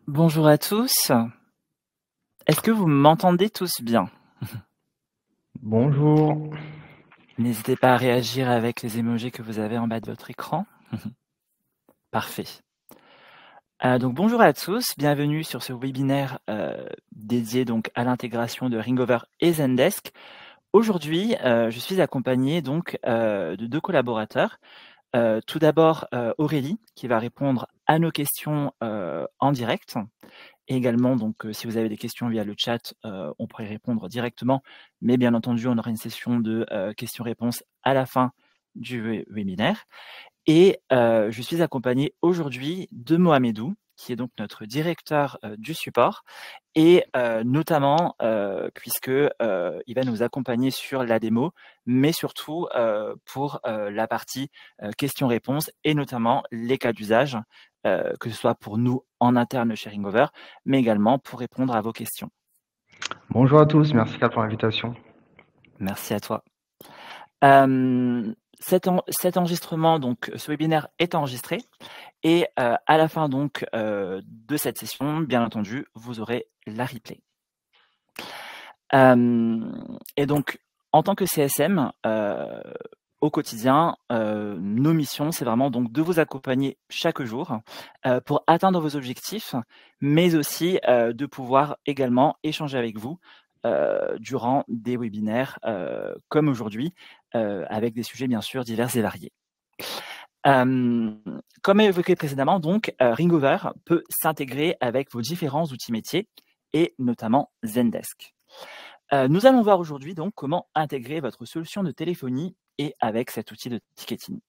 Bonjour à tous. Est-ce que vous m'entendez tous bien? Bonjour. N'hésitez pas à réagir avec les emojis que vous avez en bas de votre écran. Parfait. Donc bonjour à tous, bienvenue sur ce webinaire dédié donc à l'intégration de Ringover et Zendesk. Aujourd'hui, je suis accompagné donc de deux collaborateurs. Tout d'abord, Aurélie qui va répondre à nos questions en direct. Et également, donc, si vous avez des questions via le chat, on pourrait y répondre directement. Mais bien entendu, on aura une session de questions-réponses à la fin du webinaire. Et je suis accompagné aujourd'hui de Mohamedou, qui est donc notre directeur du support, et notamment puisque il va nous accompagner sur la démo, mais surtout pour la partie questions-réponses et notamment les cas d'usage, que ce soit pour nous en interne chez Ringover, mais également pour répondre à vos questions. Bonjour à tous, merci Kat pour l'invitation. Merci à toi. Cet enregistrement, donc ce webinaire est enregistré et à la fin donc de cette session, bien entendu, vous aurez la replay. Et donc, en tant que CSM, au quotidien, nos missions, c'est vraiment donc de vous accompagner chaque jour pour atteindre vos objectifs, mais aussi de pouvoir également échanger avec vous durant des webinaires comme aujourd'hui, avec des sujets bien sûr divers et variés. Comme évoqué précédemment, donc, Ringover peut s'intégrer avec vos différents outils métiers et notamment Zendesk. Nous allons voir aujourd'hui donc comment intégrer votre solution de téléphonie et avec cet outil de ticketing.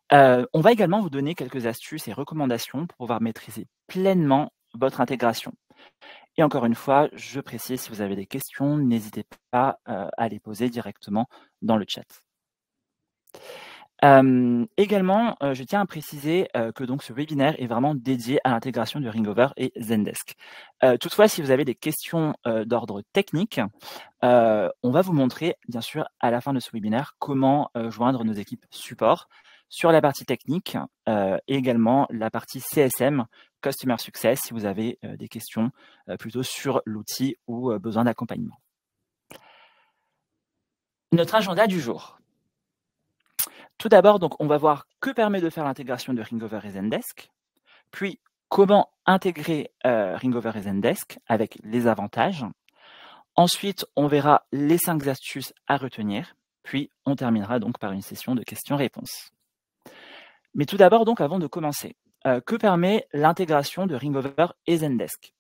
On va également vous donner quelques astuces et recommandations pour pouvoir maîtriser pleinement votre intégration. Et encore une fois, je précise, si vous avez des questions, n'hésitez pas à les poser directement dans le chat. Également, je tiens à préciser que donc ce webinaire est vraiment dédié à l'intégration de Ringover et Zendesk. Toutefois, si vous avez des questions d'ordre technique, on va vous montrer, bien sûr, à la fin de ce webinaire, comment joindre nos équipes support sur la partie technique et également la partie CSM, Customer Success, si vous avez des questions plutôt sur l'outil ou besoin d'accompagnement. Notre agenda du jour. Tout d'abord, donc, on va voir que permet de faire l'intégration de Ringover et Zendesk, puis comment intégrer Ringover et Zendesk avec les avantages. Ensuite, on verra les 5 astuces à retenir, puis on terminera donc par une session de questions-réponses. Mais tout d'abord, donc, avant de commencer, que permet l'intégration de Ringover et Zendesk?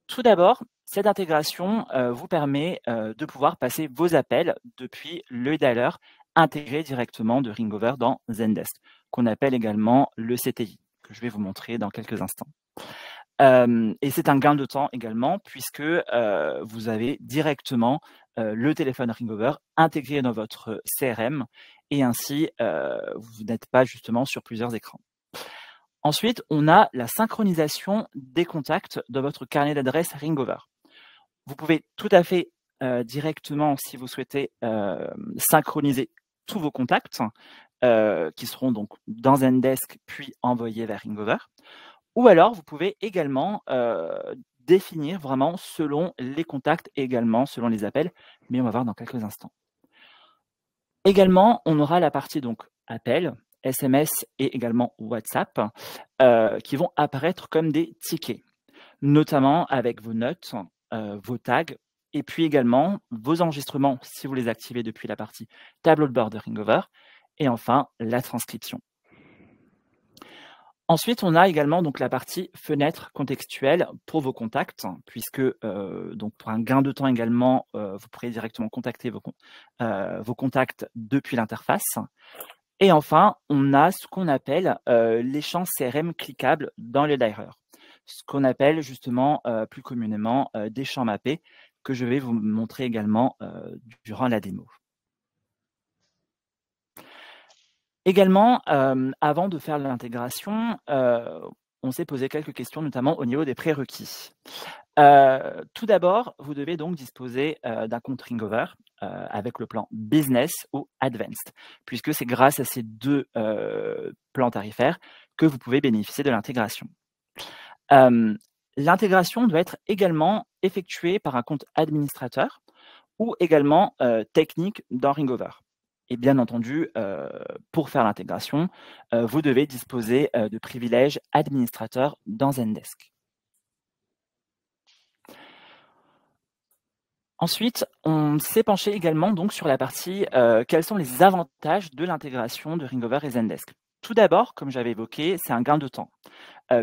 Tout d'abord, cette intégration vous permet de pouvoir passer vos appels depuis le dialer intégré directement de Ringover dans Zendesk, qu'on appelle également le CTI, que je vais vous montrer dans quelques instants. Et c'est un gain de temps également, puisque vous avez directement le téléphone Ringover intégré dans votre CRM, et ainsi vous n'êtes pas justement sur plusieurs écrans. Ensuite, on a la synchronisation des contacts de votre carnet d'adresses Ringover. Vous pouvez tout à fait directement, si vous souhaitez, synchroniser tous vos contacts qui seront donc dans Zendesk puis envoyés vers Ringover. Ou alors, vous pouvez également définir vraiment selon les contacts et également selon les appels, mais on va voir dans quelques instants. Également, on aura la partie donc appel, SMS et également WhatsApp qui vont apparaître comme des tickets, notamment avec vos notes, vos tags et puis également vos enregistrements si vous les activez depuis la partie tableau de bord de Ringover et enfin la transcription. Ensuite, on a également donc la partie fenêtre contextuelle pour vos contacts, puisque donc pour un gain de temps également, vous pourrez directement contacter vos contacts depuis l'interface. Et enfin, on a ce qu'on appelle les champs CRM cliquables dans le dialer, ce qu'on appelle justement plus communément des champs mappés, que je vais vous montrer également durant la démo. Également, avant de faire l'intégration, on s'est posé quelques questions, notamment au niveau des prérequis. Tout d'abord, vous devez donc disposer d'un compte Ringover avec le plan Business ou Advanced, puisque c'est grâce à ces deux plans tarifaires que vous pouvez bénéficier de l'intégration. L'intégration doit être également effectuée par un compte administrateur ou également technique dans Ringover. Et bien entendu, pour faire l'intégration, vous devez disposer de privilèges administrateurs dans Zendesk. Ensuite, on s'est penché également donc sur la partie quels sont les avantages de l'intégration de Ringover et Zendesk. Tout d'abord, comme j'avais évoqué, c'est un gain de temps,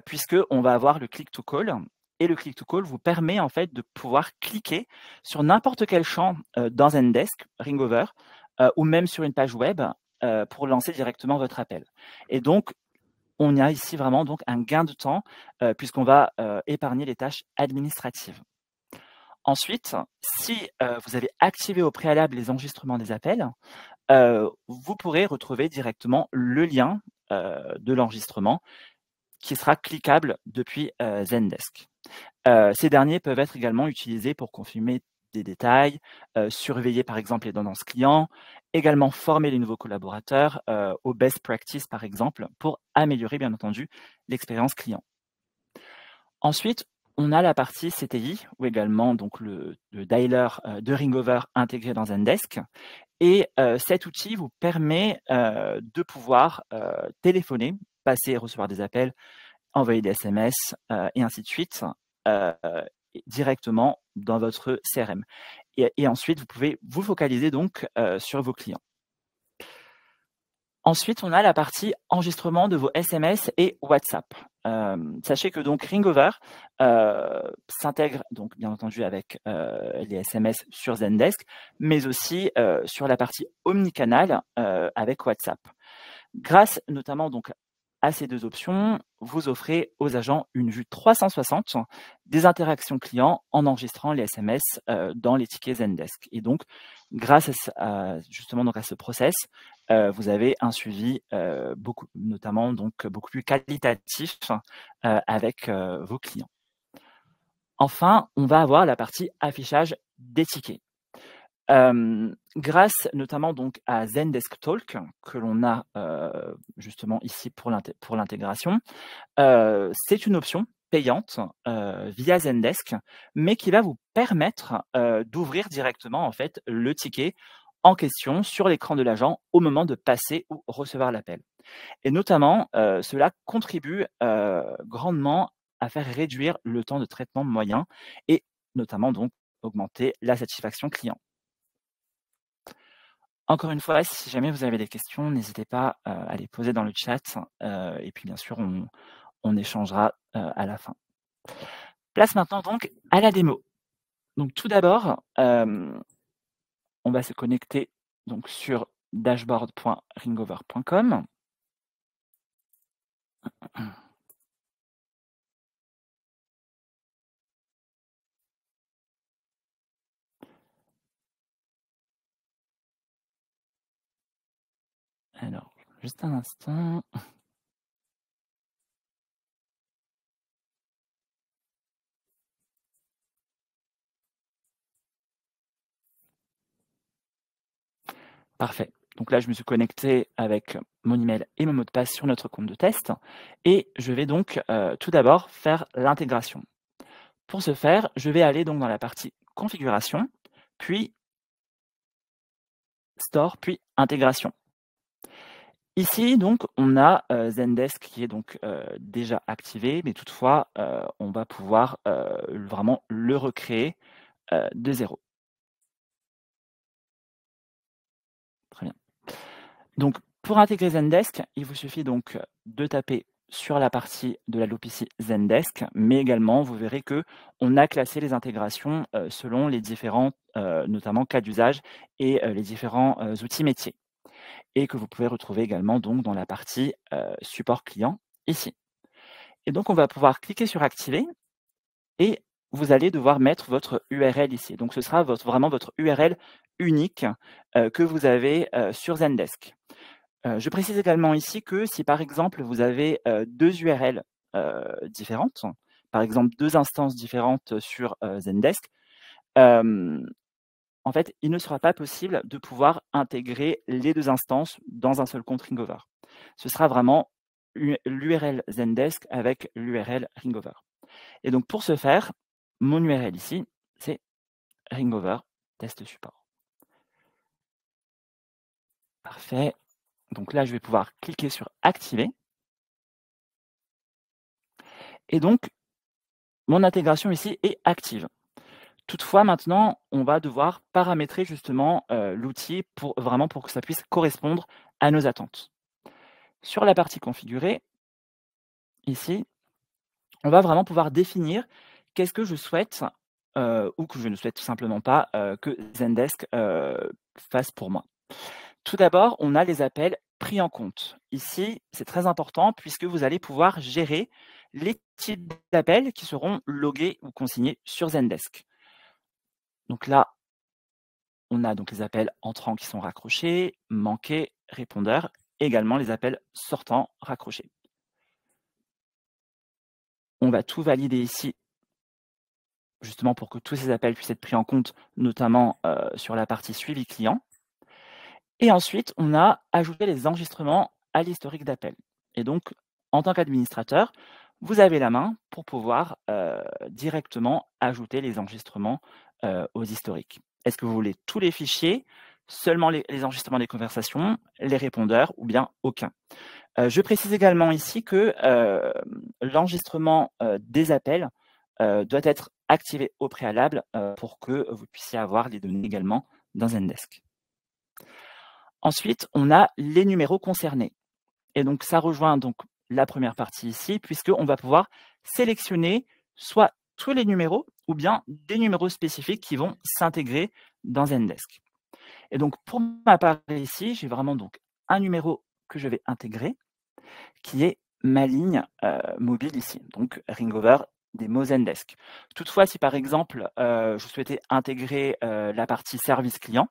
puisqu'on va avoir le click to call. Et le click to call vous permet en fait de pouvoir cliquer sur n'importe quel champ dans Zendesk, Ringover, ou même sur une page web pour lancer directement votre appel. Et donc, on a ici vraiment donc un gain de temps puisqu'on va épargner les tâches administratives. Ensuite, si vous avez activé au préalable les enregistrements des appels, vous pourrez retrouver directement le lien de l'enregistrement qui sera cliquable depuis Zendesk. Ces derniers peuvent être également utilisés pour confirmer des détails, surveiller par exemple les tendances clients, également former les nouveaux collaborateurs aux best practices par exemple, pour améliorer bien entendu l'expérience client. Ensuite, on a la partie CTI, ou également donc le dialer de Ringover intégré dans Zendesk. Et cet outil vous permet de pouvoir téléphoner, passer et recevoir des appels, envoyer des SMS et ainsi de suite directement dans votre CRM. Et ensuite, vous pouvez vous focaliser donc sur vos clients. Ensuite, on a la partie enregistrement de vos SMS et WhatsApp. Sachez que donc Ringover s'intègre donc bien entendu avec les SMS sur Zendesk, mais aussi sur la partie omnicanal avec WhatsApp. Grâce notamment donc à ces deux options, vous offrez aux agents une vue 360 des interactions clients en enregistrant les SMS dans les tickets Zendesk. Et donc, grâce justement donc à ce process, vous avez un suivi notamment donc beaucoup plus qualitatif avec vos clients. Enfin, on va avoir la partie affichage des tickets. Grâce notamment donc à Zendesk Talk, que l'on a justement ici pour l'intégration, c'est une option payante via Zendesk, mais qui va vous permettre d'ouvrir directement en fait le ticket en question sur l'écran de l'agent au moment de passer ou recevoir l'appel. Et notamment, cela contribue grandement à faire réduire le temps de traitement moyen et notamment donc augmenter la satisfaction client. Encore une fois, si jamais vous avez des questions, n'hésitez pas à les poser dans le chat et puis bien sûr, on échangera à la fin. Place maintenant donc à la démo. Donc tout d'abord, on va se connecter donc sur dashboard.ringover.com. Alors, juste un instant. Parfait. Donc là, je me suis connecté avec mon email et mon mot de passe sur notre compte de test. Et je vais donc tout d'abord faire l'intégration. Pour ce faire, je vais aller donc dans la partie configuration, puis store, puis intégration. Ici, donc, on a Zendesk qui est donc déjà activé, mais toutefois, on va pouvoir vraiment le recréer de zéro. Très bien. Donc, pour intégrer Zendesk, il vous suffit donc de taper sur la partie de la loupe ici Zendesk, mais également, vous verrez que on a classé les intégrations selon les différents, notamment cas d'usage et les différents outils métiers. Et que vous pouvez retrouver également donc dans la partie support client ici. Et donc, on va pouvoir cliquer sur activer et vous allez devoir mettre votre URL ici. Donc, ce sera vraiment votre URL unique que vous avez sur Zendesk. Je précise également ici que si par exemple vous avez deux URL différentes, par exemple deux instances différentes sur Zendesk, en fait, il ne sera pas possible de pouvoir intégrer les deux instances dans un seul compte Ringover. Ce sera vraiment l'URL Zendesk avec l'URL Ringover. Et donc pour ce faire, mon URL ici, c'est Ringover test support. Parfait. Donc là, je vais pouvoir cliquer sur activer. Et donc, mon intégration ici est active. Toutefois, maintenant, on va devoir paramétrer justement l'outil pour que ça puisse correspondre à nos attentes. Sur la partie configurée, ici, on va vraiment pouvoir définir qu'est-ce que je souhaite ou que je ne souhaite tout simplement pas que Zendesk fasse pour moi. Tout d'abord, on a les appels pris en compte. Ici, c'est très important puisque vous allez pouvoir gérer les types d'appels qui seront logués ou consignés sur Zendesk. Donc là, on a donc les appels entrants qui sont raccrochés, manqués, répondeurs, également les appels sortants raccrochés. On va tout valider ici, justement pour que tous ces appels puissent être pris en compte, notamment sur la partie suivi client. Et ensuite, on a ajouté les enregistrements à l'historique d'appels. Et donc, en tant qu'administrateur, vous avez la main pour pouvoir directement ajouter les enregistrements aux historiques. Est-ce que vous voulez tous les fichiers, seulement les enregistrements des conversations, les répondeurs ou bien aucun? Je précise également ici que l'enregistrement des appels doit être activé au préalable pour que vous puissiez avoir les données également dans Zendesk. Ensuite, on a les numéros concernés. Et donc, ça rejoint donc la première partie ici, puisqu'on va pouvoir sélectionner soit tous les numéros ou bien des numéros spécifiques qui vont s'intégrer dans Zendesk. Et donc, pour ma part ici, j'ai vraiment donc un numéro que je vais intégrer, qui est ma ligne mobile ici, donc Ringover démo Zendesk. Toutefois, si par exemple, je souhaitais intégrer la partie service client,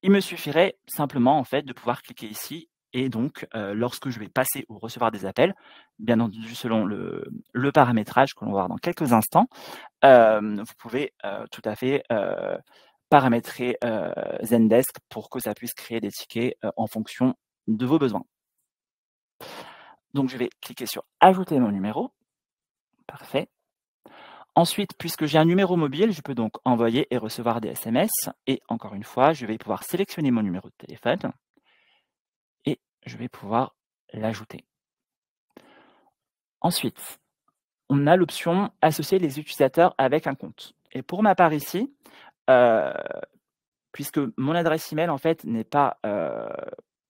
il me suffirait simplement en fait de pouvoir cliquer ici et donc lorsque je vais passer ou recevoir des appels, bien entendu selon le paramétrage que l'on va voir dans quelques instants, vous pouvez tout à fait paramétrer Zendesk pour que ça puisse créer des tickets en fonction de vos besoins. Donc je vais cliquer sur ajouter mon numéro. Parfait. Ensuite, puisque j'ai un numéro mobile, je peux donc envoyer et recevoir des SMS. Et encore une fois, je vais pouvoir sélectionner mon numéro de téléphone et je vais pouvoir l'ajouter. Ensuite, on a l'option associer les utilisateurs avec un compte. Et pour ma part ici, puisque mon adresse email en fait n'est pas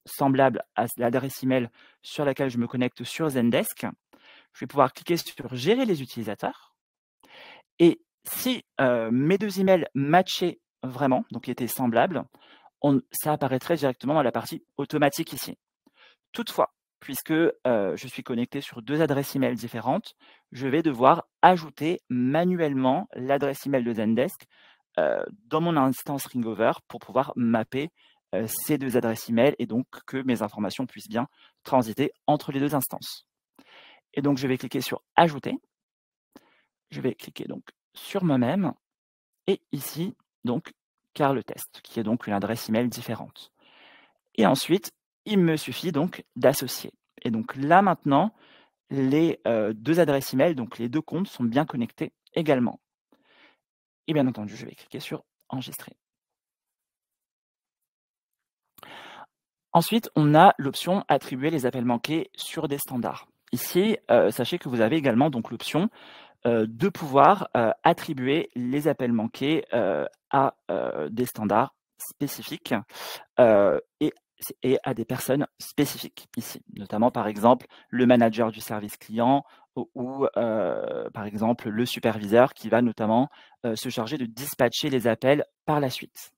semblable à l'adresse email sur laquelle je me connecte sur Zendesk, je vais pouvoir cliquer sur gérer les utilisateurs. Et si mes deux emails matchaient vraiment, donc étaient semblables, ça apparaîtrait directement dans la partie automatique ici. Toutefois, puisque je suis connecté sur deux adresses email différentes, je vais devoir ajouter manuellement l'adresse email de Zendesk dans mon instance Ringover pour pouvoir mapper ces deux adresses email et donc que mes informations puissent bien transiter entre les deux instances. Et donc, je vais cliquer sur « Ajouter ». Je vais cliquer donc sur moi-même et ici, donc, Carl Test, qui est donc une adresse email différente. Et ensuite, il me suffit donc d'associer. Et donc là, maintenant, les deux adresses email, donc les deux comptes, sont bien connectés également. Et bien entendu, je vais cliquer sur « Enregistrer ». Ensuite, on a l'option « Attribuer les appels manqués sur des standards ». Ici, sachez que vous avez également donc l'option de pouvoir attribuer les appels manqués à des standards spécifiques et à des personnes spécifiques ici, notamment par exemple le manager du service client ou par exemple le superviseur qui va notamment se charger de dispatcher les appels par la suite.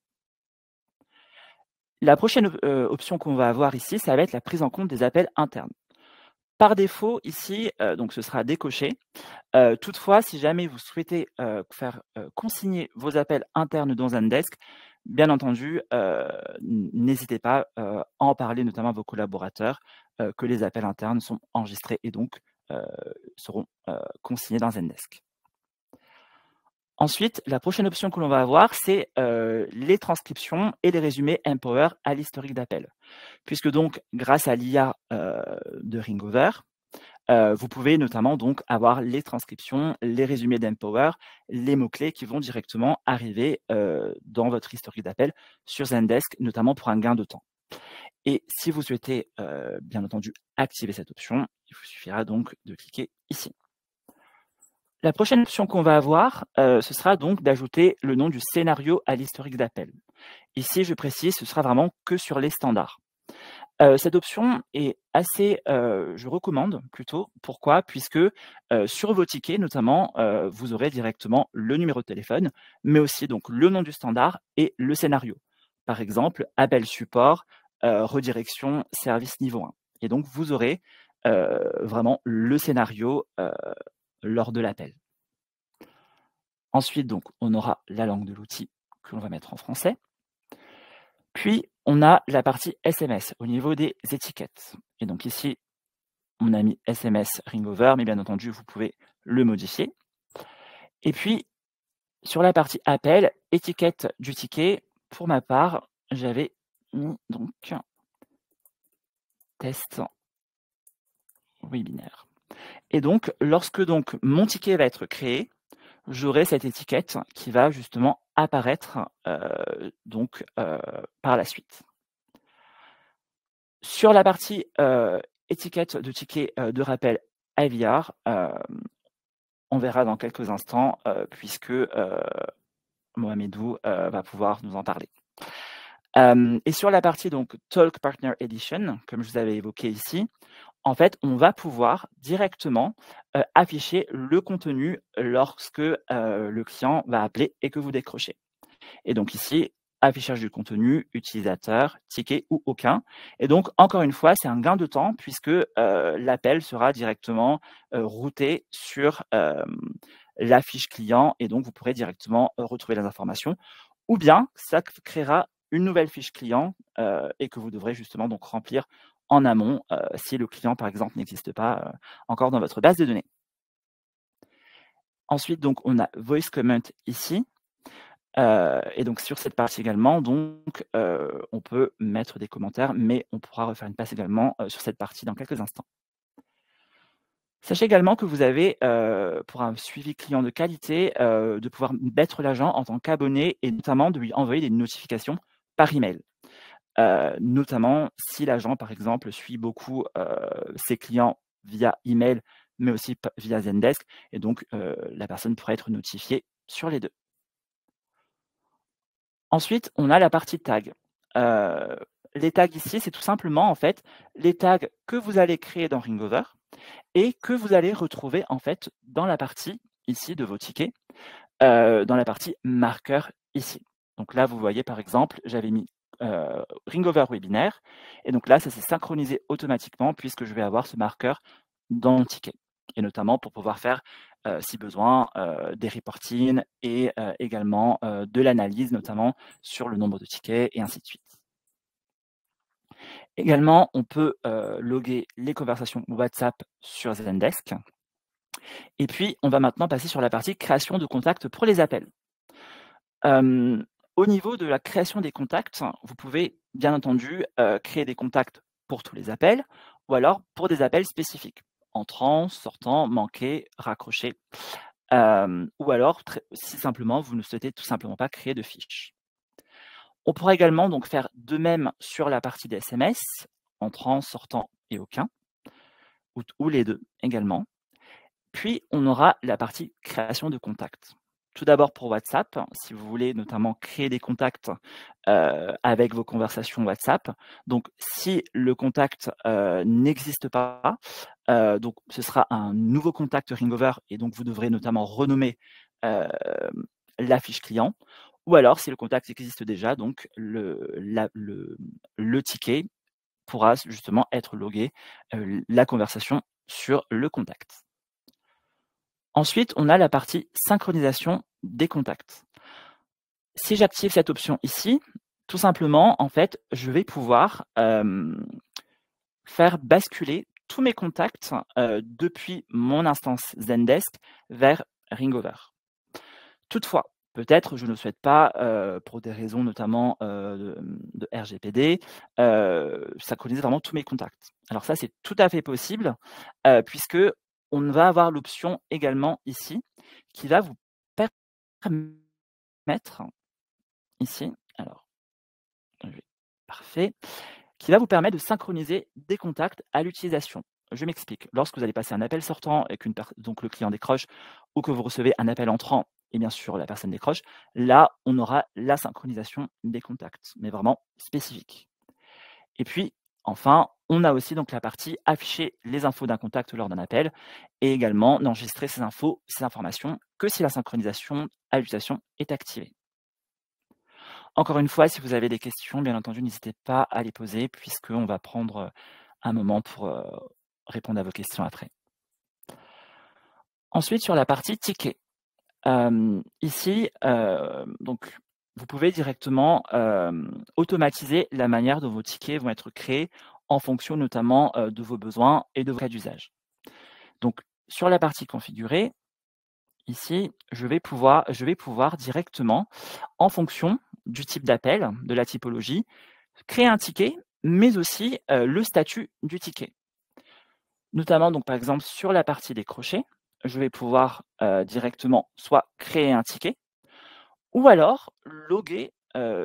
La prochaine option qu'on va avoir ici, ça va être la prise en compte des appels internes. Par défaut, ici, donc ce sera décoché. Toutefois, si jamais vous souhaitez faire consigner vos appels internes dans Zendesk, bien entendu, n'hésitez pas à en parler notamment à vos collaborateurs que les appels internes sont enregistrés et donc seront consignés dans Zendesk. Ensuite, la prochaine option que l'on va avoir, c'est les transcriptions et les résumés Empower à l'historique d'appel. Puisque donc, grâce à l'IA de Ringover, Vous pouvez notamment donc avoir les transcriptions, les résumés d'Empower, les mots-clés qui vont directement arriver dans votre historique d'appel sur Zendesk, notamment pour un gain de temps. Et si vous souhaitez, bien entendu, activer cette option, il vous suffira donc de cliquer ici. La prochaine option qu'on va avoir, ce sera donc d'ajouter le nom du scénario à l'historique d'appel. Ici, je précise, ce sera vraiment que sur les standards. Cette option est assez, je recommande plutôt. Pourquoi? Puisque sur vos tickets notamment, vous aurez directement le numéro de téléphone, mais aussi donc le nom du standard et le scénario. Par exemple, appel support, redirection, service niveau 1. Et donc vous aurez vraiment le scénario lors de l'appel. Ensuite, donc, on aura la langue de l'outil que l'on va mettre en français. Puis, on a la partie SMS au niveau des étiquettes. Et donc ici, on a mis SMS Ringover, mais bien entendu, vous pouvez le modifier. Et puis, sur la partie appel, étiquette du ticket, pour ma part, j'avais mis donc test webinaire. Et donc, lorsque donc mon ticket va être créé, j'aurai cette étiquette qui va justement apparaître par la suite. Sur la partie étiquette de ticket de rappel IVR, on verra dans quelques instants puisque Mohamedou va pouvoir nous en parler. Et sur la partie donc Talk Partner Edition, comme je vous avais évoqué ici, en fait, on va pouvoir directement afficher le contenu lorsque le client va appeler et que vous décrochez. Et donc ici, affichage du contenu, utilisateur, ticket ou aucun. Et donc, encore une fois, c'est un gain de temps puisque l'appel sera directement routé sur la fiche client et donc vous pourrez directement retrouver les informations. Ou bien, ça créera une nouvelle fiche client et que vous devrez justement donc remplir en amont si le client, par exemple, n'existe pas encore dans votre base de données. Ensuite, donc, on a Voice Comment ici. Et donc, sur cette partie également, donc, on peut mettre des commentaires, mais on pourra refaire une passe également sur cette partie dans quelques instants. Sachez également que vous avez, pour un suivi client de qualité, de pouvoir mettre l'agent en tant qu'abonné et notamment de lui envoyer des notifications par email. Notamment si l'agent, par exemple, suit beaucoup ses clients via email, mais aussi via Zendesk, et donc la personne pourra être notifiée sur les deux. Ensuite, on a la partie tag. Les tags ici, c'est tout simplement en fait les tags que vous allez créer dans Ringover et que vous allez retrouver en fait dans la partie ici de vos tickets, dans la partie marqueur ici. Donc là, vous voyez par exemple, j'avais mis Ringover webinaire et donc là, ça s'est synchronisé automatiquement puisque je vais avoir ce marqueur dans mon ticket et notamment pour pouvoir faire, si besoin, des reporting et également de l'analyse, notamment sur le nombre de tickets et ainsi de suite. Également, on peut loguer les conversations WhatsApp sur Zendesk. Et puis, on va maintenant passer sur la partie création de contacts pour les appels. Au niveau de la création des contacts, vous pouvez bien entendu créer des contacts pour tous les appels ou alors pour des appels spécifiques, entrant, sortant, manqué, raccroché. Ou alors, si simplement vous ne souhaitez tout simplement pas créer de fiches. On pourra également donc faire de même sur la partie des SMS, entrant, sortant et aucun, ou les deux également. Puis, on aura la partie création de contacts. Tout d'abord pour WhatsApp, si vous voulez notamment créer des contacts avec vos conversations WhatsApp. Donc, si le contact n'existe pas, donc ce sera un nouveau contact Ringover et donc vous devrez notamment renommer la fiche client. Ou alors, si le contact existe déjà, donc le ticket pourra justement être logué, la conversation sur le contact. Ensuite, on a la partie synchronisation des contacts. Si j'active cette option ici, tout simplement, en fait, je vais pouvoir faire basculer tous mes contacts depuis mon instance Zendesk vers Ringover. Toutefois, Peut-être je ne souhaite pas, pour des raisons notamment de RGPD, synchroniser vraiment tous mes contacts. Alors ça, c'est tout à fait possible, puisque on va avoir l'option également ici, qui va vous permettre, ici, alors, parfait, qui va vous permettre de synchroniser des contacts à l'utilisation. Je m'explique. Lorsque vous allez passer un appel sortant et donc le client décroche, ou que vous recevez un appel entrant et bien sûr la personne décroche, là, on aura la synchronisation des contacts, mais vraiment spécifique. Et puis, enfin, on a aussi donc la partie afficher les infos d'un contact lors d'un appel et également n'enregistrer ces informations que si la synchronisation à l'utilisation est activée. Encore une fois, si vous avez des questions, bien entendu, n'hésitez pas à les poser puisqu'on va prendre un moment pour répondre à vos questions après. Ensuite, sur la partie ticket. Ici, donc, vous pouvez directement automatiser la manière dont vos tickets vont être créés en fonction notamment de vos besoins et de vos cas d'usage. Donc, sur la partie configurée, ici, je vais pouvoir directement, en fonction du type d'appel, de la typologie, créer un ticket, mais aussi le statut du ticket. Notamment, donc, par exemple, sur la partie des crochets, je vais pouvoir directement soit créer un ticket, ou alors loguer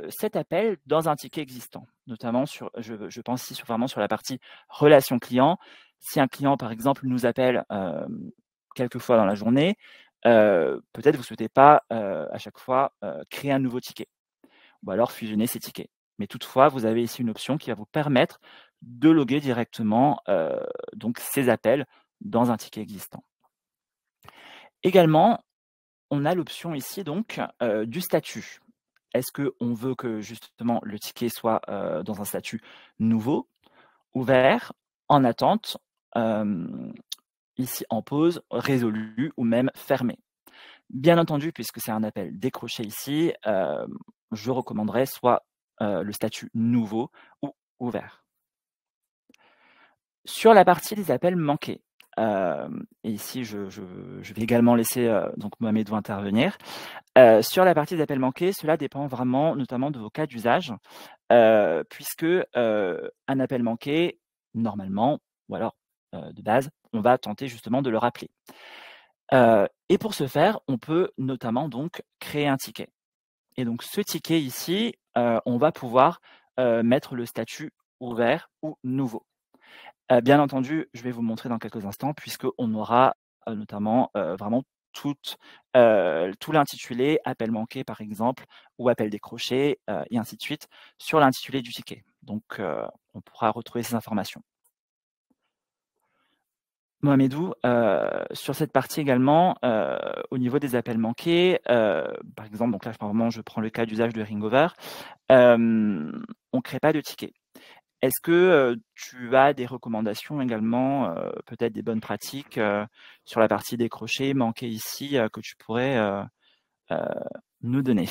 cet appel dans un ticket existant. Notamment, je pense ici vraiment sur la partie relation client. Si un client, par exemple, nous appelle quelques fois dans la journée, peut-être vous ne souhaitez pas à chaque fois créer un nouveau ticket ou alors fusionner ces tickets. Mais toutefois, vous avez ici une option qui va vous permettre de loguer directement donc ces appels dans un ticket existant. Également, on a l'option ici donc du statut. Est-ce qu'on veut que justement le ticket soit dans un statut nouveau, ouvert, en attente, ici en pause, résolu ou même fermé? Bien entendu, puisque c'est un appel décroché ici, je recommanderais soit le statut nouveau ou ouvert. Sur la partie des appels manqués, et ici je vais également laisser donc Mohamedou intervenir. Sur la partie des appels manqués, cela dépend vraiment notamment de vos cas d'usage, puisque un appel manqué, normalement, ou alors de base, on va tenter justement de le rappeler. Et pour ce faire, on peut notamment donc créer un ticket. Et donc ce ticket ici, on va pouvoir mettre le statut ouvert ou nouveau. Bien entendu, je vais vous montrer dans quelques instants puisqu'on aura notamment vraiment tout l'intitulé, appel manqué par exemple, ou appel décroché, et ainsi de suite, sur l'intitulé du ticket. Donc on pourra retrouver ces informations. Mohamedou, sur cette partie également, au niveau des appels manqués, par exemple, donc là, je prends le cas d'usage de Ringover, on ne crée pas de ticket. Est-ce que tu as des recommandations également, peut-être des bonnes pratiques sur la partie décrochée, manquée ici, que tu pourrais nous donner?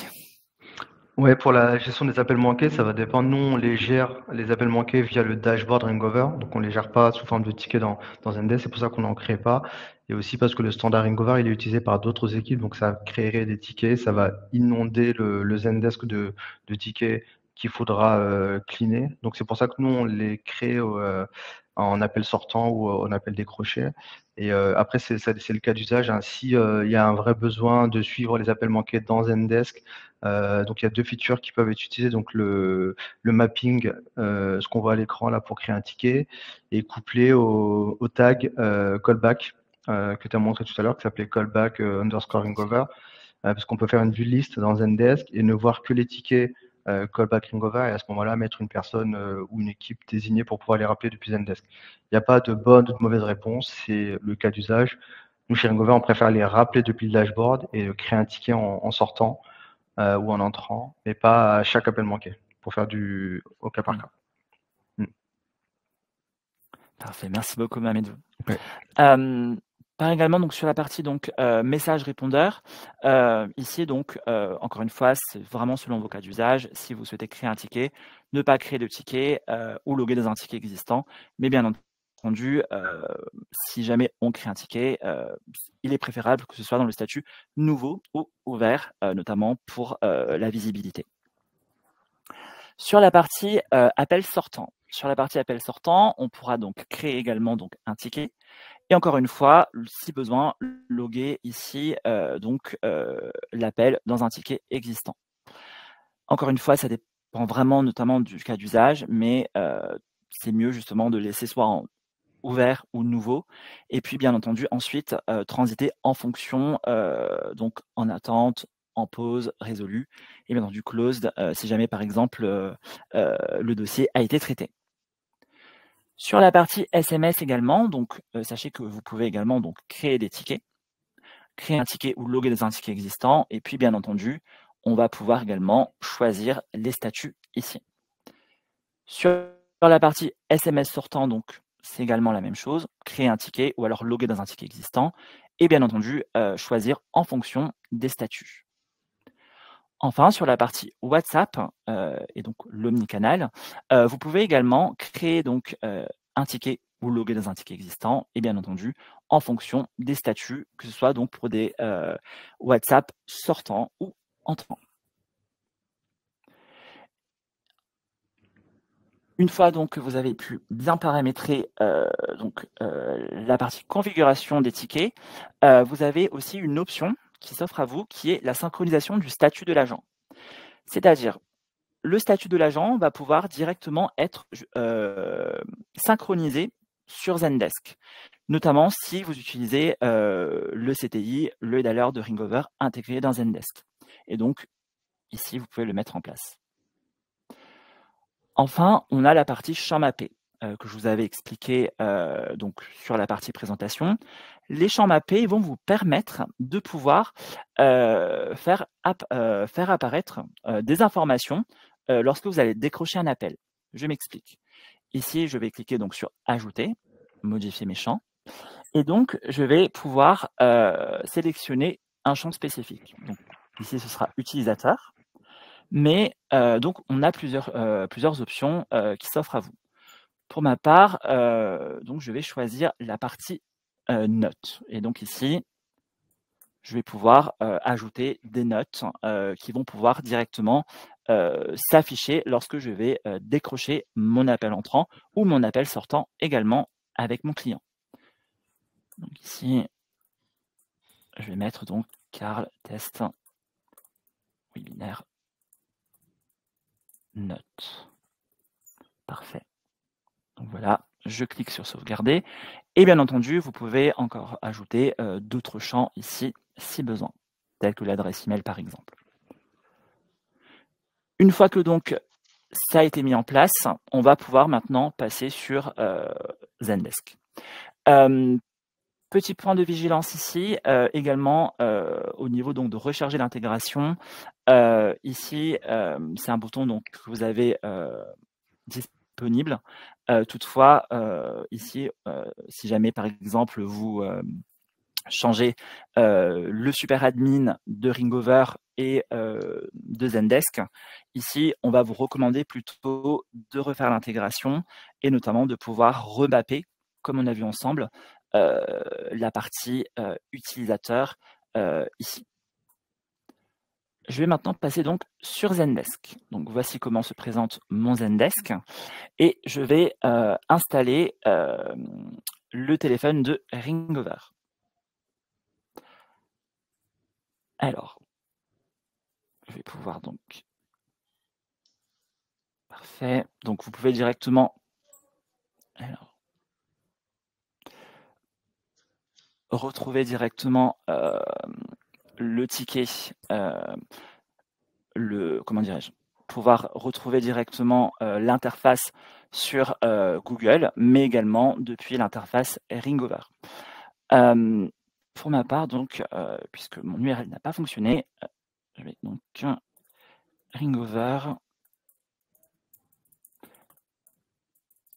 Ouais, pour la gestion des appels manqués, ça va dépendre. Nous, on les gère, les appels manqués, via le dashboard Ringover. Donc, on les gère pas sous forme de ticket dans Zendesk. C'est pour ça qu'on n'en crée pas. Et aussi parce que le standard Ringover, il est utilisé par d'autres équipes. Donc, ça créerait des tickets. Ça va inonder le Zendesk de tickets qu'il faudra cleaner. Donc, c'est pour ça que nous, on les crée en appel sortant ou en appel décroché. Et après, c'est le cas d'usage. Hein. Si il y a un vrai besoin de suivre les appels manqués dans Zendesk, donc il y a deux features qui peuvent être utilisées, donc le mapping, ce qu'on voit à l'écran là pour créer un ticket, et couplé au tag callback que tu as montré tout à l'heure, qui s'appelait callback underscore ringover, parce qu'on peut faire une vue liste dans Zendesk et ne voir que les tickets callback ringover, et à ce moment-là mettre une personne ou une équipe désignée pour pouvoir les rappeler depuis Zendesk. Il n'y a pas de bonne ou de mauvaise réponse, c'est le cas d'usage. Nous, chez Ringover, on préfère les rappeler depuis le dashboard et créer un ticket en sortant ou en entrant, mais pas à chaque appel manqué, pour faire du au cas par cas. Parfait, merci beaucoup Mohamedou. Ouais. Par également donc sur la partie donc message répondeur, ici donc encore une fois, c'est vraiment selon vos cas d'usage. Si vous souhaitez créer un ticket, ne pas créer de ticket ou loguer dans un ticket existant, mais bien entendu, si jamais on crée un ticket, il est préférable que ce soit dans le statut nouveau ou ouvert, notamment pour la visibilité. Sur la partie appel sortant. Sur la partie appel sortant, on pourra donc créer également donc un ticket. Et encore une fois, si besoin, loguer ici l'appel dans un ticket existant. Encore une fois, ça dépend vraiment notamment du cas d'usage, mais c'est mieux justement de laisser soit en ouvert ou nouveau. Et puis bien entendu, ensuite, transiter en fonction, donc en attente, en pause, résolu et bien entendu closed, si jamais par exemple, le dossier a été traité. Sur la partie SMS également, donc sachez que vous pouvez également donc créer des tickets, créer un ticket ou loguer dans un ticket existant et puis bien entendu, on va pouvoir également choisir les statuts ici. Sur la partie SMS sortant, donc c'est également la même chose, créer un ticket ou alors loguer dans un ticket existant et bien entendu choisir en fonction des statuts. Enfin, sur la partie WhatsApp et donc l'omnicanal, vous pouvez également créer donc un ticket ou loguer dans un ticket existant et bien entendu en fonction des statuts, que ce soit donc pour des WhatsApp sortants ou entrants. Une fois donc que vous avez pu bien paramétrer la partie configuration des tickets, vous avez aussi une option qui s'offre à vous, qui est la synchronisation du statut de l'agent. C'est-à-dire, le statut de l'agent va pouvoir directement être synchronisé sur Zendesk, notamment si vous utilisez le CTI, le dialer de Ringover intégré dans Zendesk. Et donc, ici, vous pouvez le mettre en place. Enfin, on a la partie champ mappé que je vous avais expliqué donc sur la partie présentation. Les champs mappés vont vous permettre de pouvoir faire apparaître des informations lorsque vous allez décrocher un appel. Je m'explique. Ici, je vais cliquer donc sur Ajouter, modifier mes champs, et donc je vais pouvoir sélectionner un champ spécifique. Donc, ici, ce sera utilisateur. Mais donc, on a plusieurs options qui s'offrent à vous. Pour ma part, donc je vais choisir la partie notes. Et donc ici, je vais pouvoir ajouter des notes qui vont pouvoir directement s'afficher lorsque je vais décrocher mon appel entrant ou mon appel sortant également avec mon client. Donc ici, je vais mettre donc Carl test webinaire notes. Parfait. Donc voilà, je clique sur sauvegarder. Et bien entendu, vous pouvez encore ajouter d'autres champs ici si besoin, tels que l'adresse email par exemple. Une fois que donc ça a été mis en place, on va pouvoir maintenant passer sur Zendesk. Petit point de vigilance ici, également au niveau donc de recharger l'intégration. Ici, c'est un bouton donc, que vous avez disponible. Toutefois, ici, si jamais par exemple vous changez le super admin de Ringover et de Zendesk, ici, on va vous recommander plutôt de refaire l'intégration et notamment de pouvoir remapper, comme on a vu ensemble, la partie utilisateur ici. Je vais maintenant passer donc sur Zendesk. Donc voici comment se présente mon Zendesk et je vais installer le téléphone de Ringover. Alors, je vais pouvoir donc... Parfait. Donc vous pouvez directement... Alors, retrouver directement le ticket, comment dirais-je, pouvoir retrouver directement l'interface sur Google, mais également depuis l'interface Ringover. Pour ma part, donc, puisque mon URL n'a pas fonctionné, je vais donc Ringover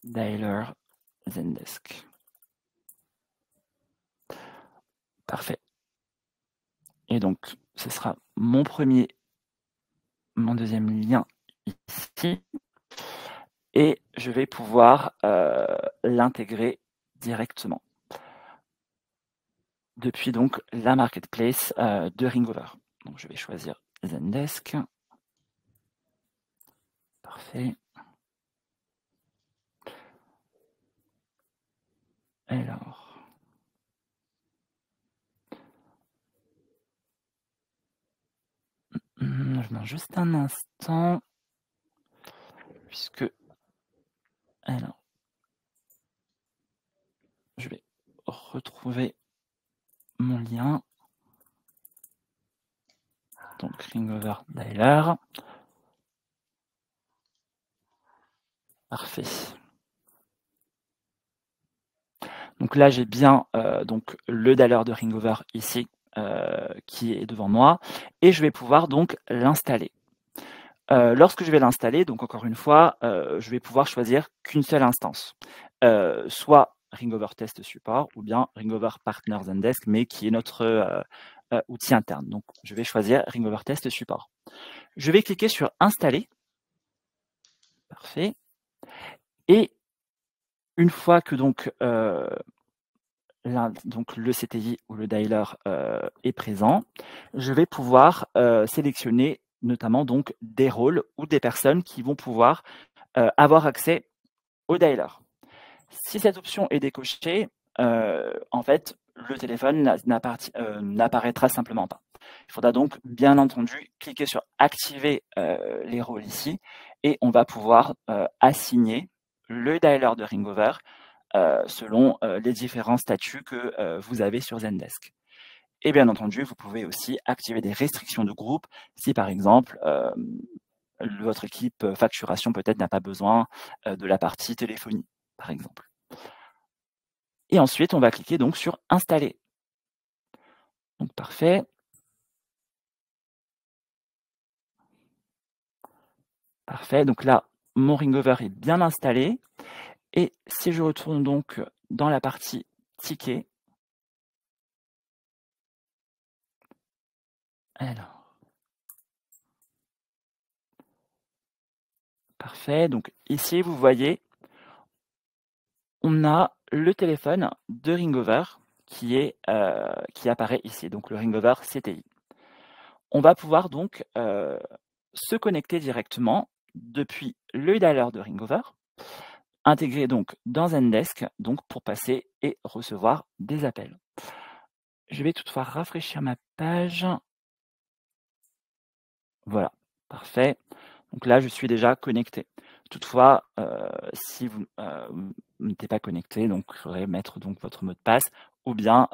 dialer Zendesk. Parfait. Et donc, ce sera mon deuxième lien ici. Et je vais pouvoir l'intégrer directement depuis donc la marketplace de Ringover. Donc je vais choisir Zendesk. Parfait. Alors. Je demande juste un instant. Puisque. Alors. Je vais retrouver mon lien. Donc Ringover Dialer. Parfait. Donc là, j'ai bien donc le dialer de Ringover ici qui est devant moi et je vais pouvoir donc l'installer. Lorsque je vais l'installer, donc encore une fois, je vais pouvoir choisir qu'une seule instance, soit Ringover Test Support ou bien Ringover Partner Zendesk, mais qui est notre outil interne. Donc je vais choisir Ringover Test Support. Je vais cliquer sur Installer. Parfait. Et une fois que donc le CTI ou le dialer est présent, je vais pouvoir sélectionner notamment donc des rôles ou des personnes qui vont pouvoir avoir accès au dialer. Si cette option est décochée, en fait, le téléphone n'apparaîtra simplement pas. Il faudra donc, bien entendu, cliquer sur activer les rôles ici et on va pouvoir assigner le dialer de Ringover selon les différents statuts que vous avez sur Zendesk. Et bien entendu, vous pouvez aussi activer des restrictions de groupe si par exemple votre équipe facturation peut-être n'a pas besoin de la partie téléphonie, par exemple. Et ensuite, on va cliquer donc sur Installer. Donc parfait. Parfait. Donc là, mon Ringover est bien installé. Et si je retourne donc dans la partie ticket, alors, parfait. Donc ici, vous voyez, on a le téléphone de Ringover qui apparaît ici, donc le Ringover CTI. On va pouvoir donc se connecter directement depuis le dialer de Ringover, intégrer donc dans Zendesk donc pour passer et recevoir des appels. Je vais toutefois rafraîchir ma page. Voilà, parfait. Donc là, je suis déjà connecté. Toutefois, si vous n'êtes pas connecté, donc il faudrait mettre donc votre mot de passe ou bien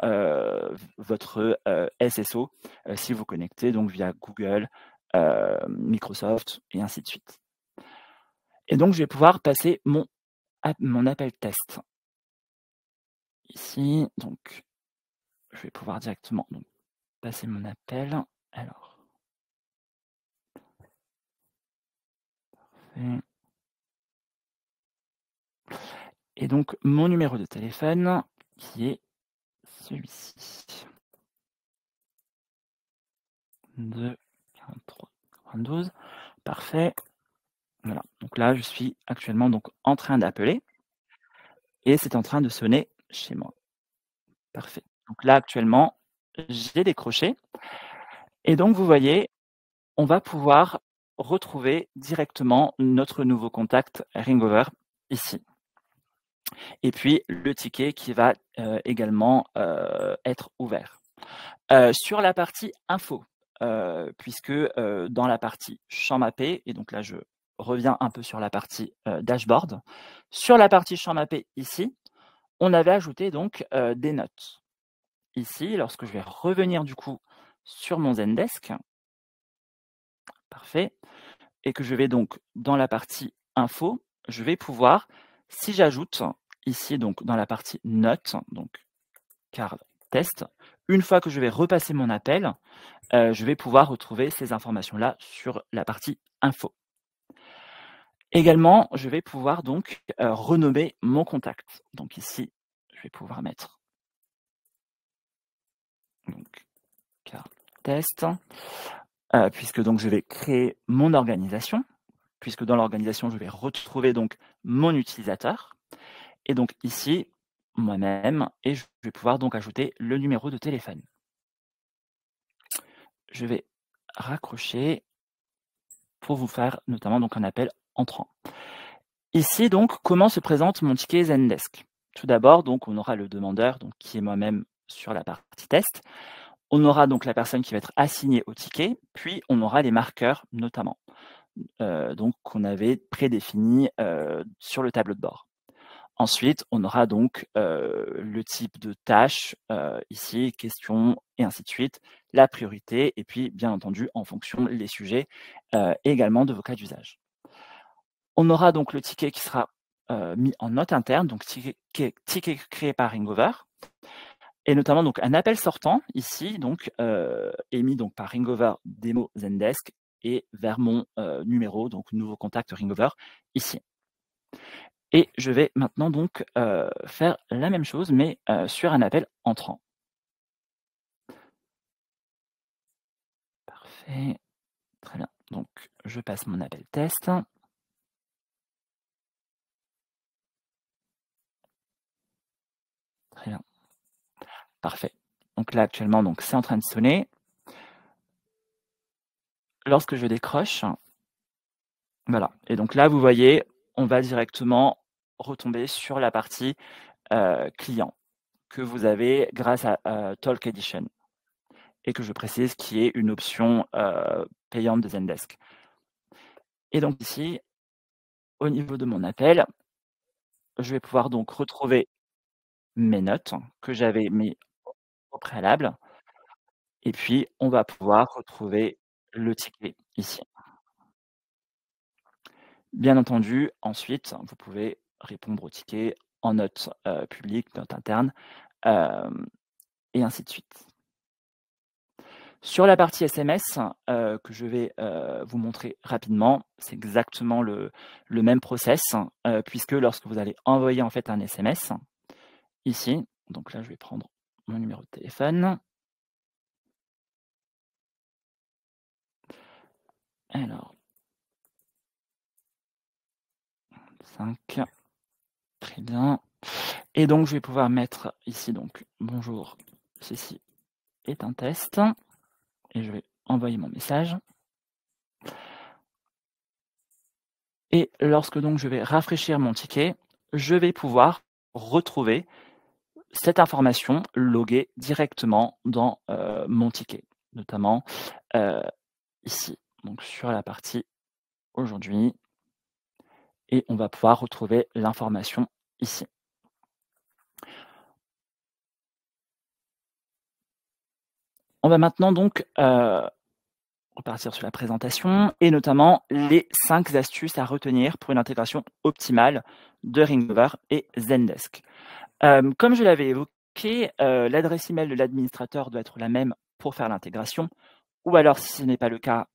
votre SSO si vous connectez donc via Google, Microsoft et ainsi de suite. Et donc, je vais pouvoir passer mon appel test. Ici, donc, je vais pouvoir directement donc, passer mon appel. Alors, parfait. Et donc, mon numéro de téléphone qui est celui-ci. 2 43 92. Parfait. Voilà. Donc là, je suis actuellement donc en train d'appeler et c'est en train de sonner chez moi. Parfait. Donc là, actuellement, j'ai décroché. Et donc, vous voyez, on va pouvoir retrouver directement notre nouveau contact Ringover ici. Et puis, le ticket qui va également être ouvert. Sur la partie info, puisque dans la partie champ mappé, et donc là, je reviens un peu sur la partie dashboard. Sur la partie champ mappé ici, on avait ajouté donc des notes. Ici, lorsque je vais revenir du coup sur mon Zendesk, parfait, et que je vais donc dans la partie info, je vais pouvoir, si j'ajoute ici donc dans la partie notes, donc card test, une fois que je vais repasser mon appel, je vais pouvoir retrouver ces informations-là sur la partie info. Également, je vais pouvoir donc renommer mon contact. Donc ici, je vais pouvoir mettre donc card test, puisque donc je vais créer mon organisation, puisque dans l'organisation, je vais retrouver donc mon utilisateur. Et donc ici, moi-même et je vais pouvoir donc ajouter le numéro de téléphone. Je vais raccrocher pour vous faire notamment donc un appel entrant. Ici donc, comment se présente mon ticket Zendesk? Tout d'abord, donc on aura le demandeur, donc qui est moi-même sur la partie test. On aura donc la personne qui va être assignée au ticket, puis on aura les marqueurs notamment, donc qu'on avait prédéfinis sur le tableau de bord. Ensuite, on aura donc le type de tâche, ici, questions et ainsi de suite, la priorité et puis bien entendu en fonction les sujets également de vos cas d'usage. On aura donc le ticket qui sera mis en note interne, donc ticket créé par Ringover, et notamment donc un appel sortant ici, donc émis donc par Ringover Demo Zendesk et vers mon numéro, donc nouveau contact Ringover ici. Et je vais maintenant donc faire la même chose, mais sur un appel entrant. Parfait, très bien. Donc je passe mon appel test. Très bien. Parfait. Donc là actuellement, donc c'est en train de sonner. Lorsque je décroche, voilà. Et donc là, vous voyez, on va directement retomber sur la partie client que vous avez grâce à Talk Edition et que je précise qui est une option payante de Zendesk. Et donc ici, au niveau de mon appel, je vais pouvoir donc retrouver mes notes que j'avais mis au préalable et puis on va pouvoir retrouver le ticket ici. Bien entendu, ensuite, vous pouvez répondre au ticket en note publique, note interne, et ainsi de suite. Sur la partie SMS, que je vais vous montrer rapidement, c'est exactement le même process, puisque lorsque vous allez envoyer en fait un SMS, ici, donc là je vais prendre mon numéro de téléphone. Alors, 5, très bien. Et donc je vais pouvoir mettre ici donc bonjour, ceci est un test, et je vais envoyer mon message. Et lorsque donc je vais rafraîchir mon ticket, je vais pouvoir retrouver cette information loguée directement dans mon ticket, notamment ici, donc sur la partie aujourd'hui, et on va pouvoir retrouver l'information ici. On va maintenant donc repartir sur la présentation et notamment les 5 astuces à retenir pour une intégration optimale de Ringover et Zendesk. Comme je l'avais évoqué, l'adresse email de l'administrateur doit être la même pour faire l'intégration, ou alors si ce n'est pas le cas,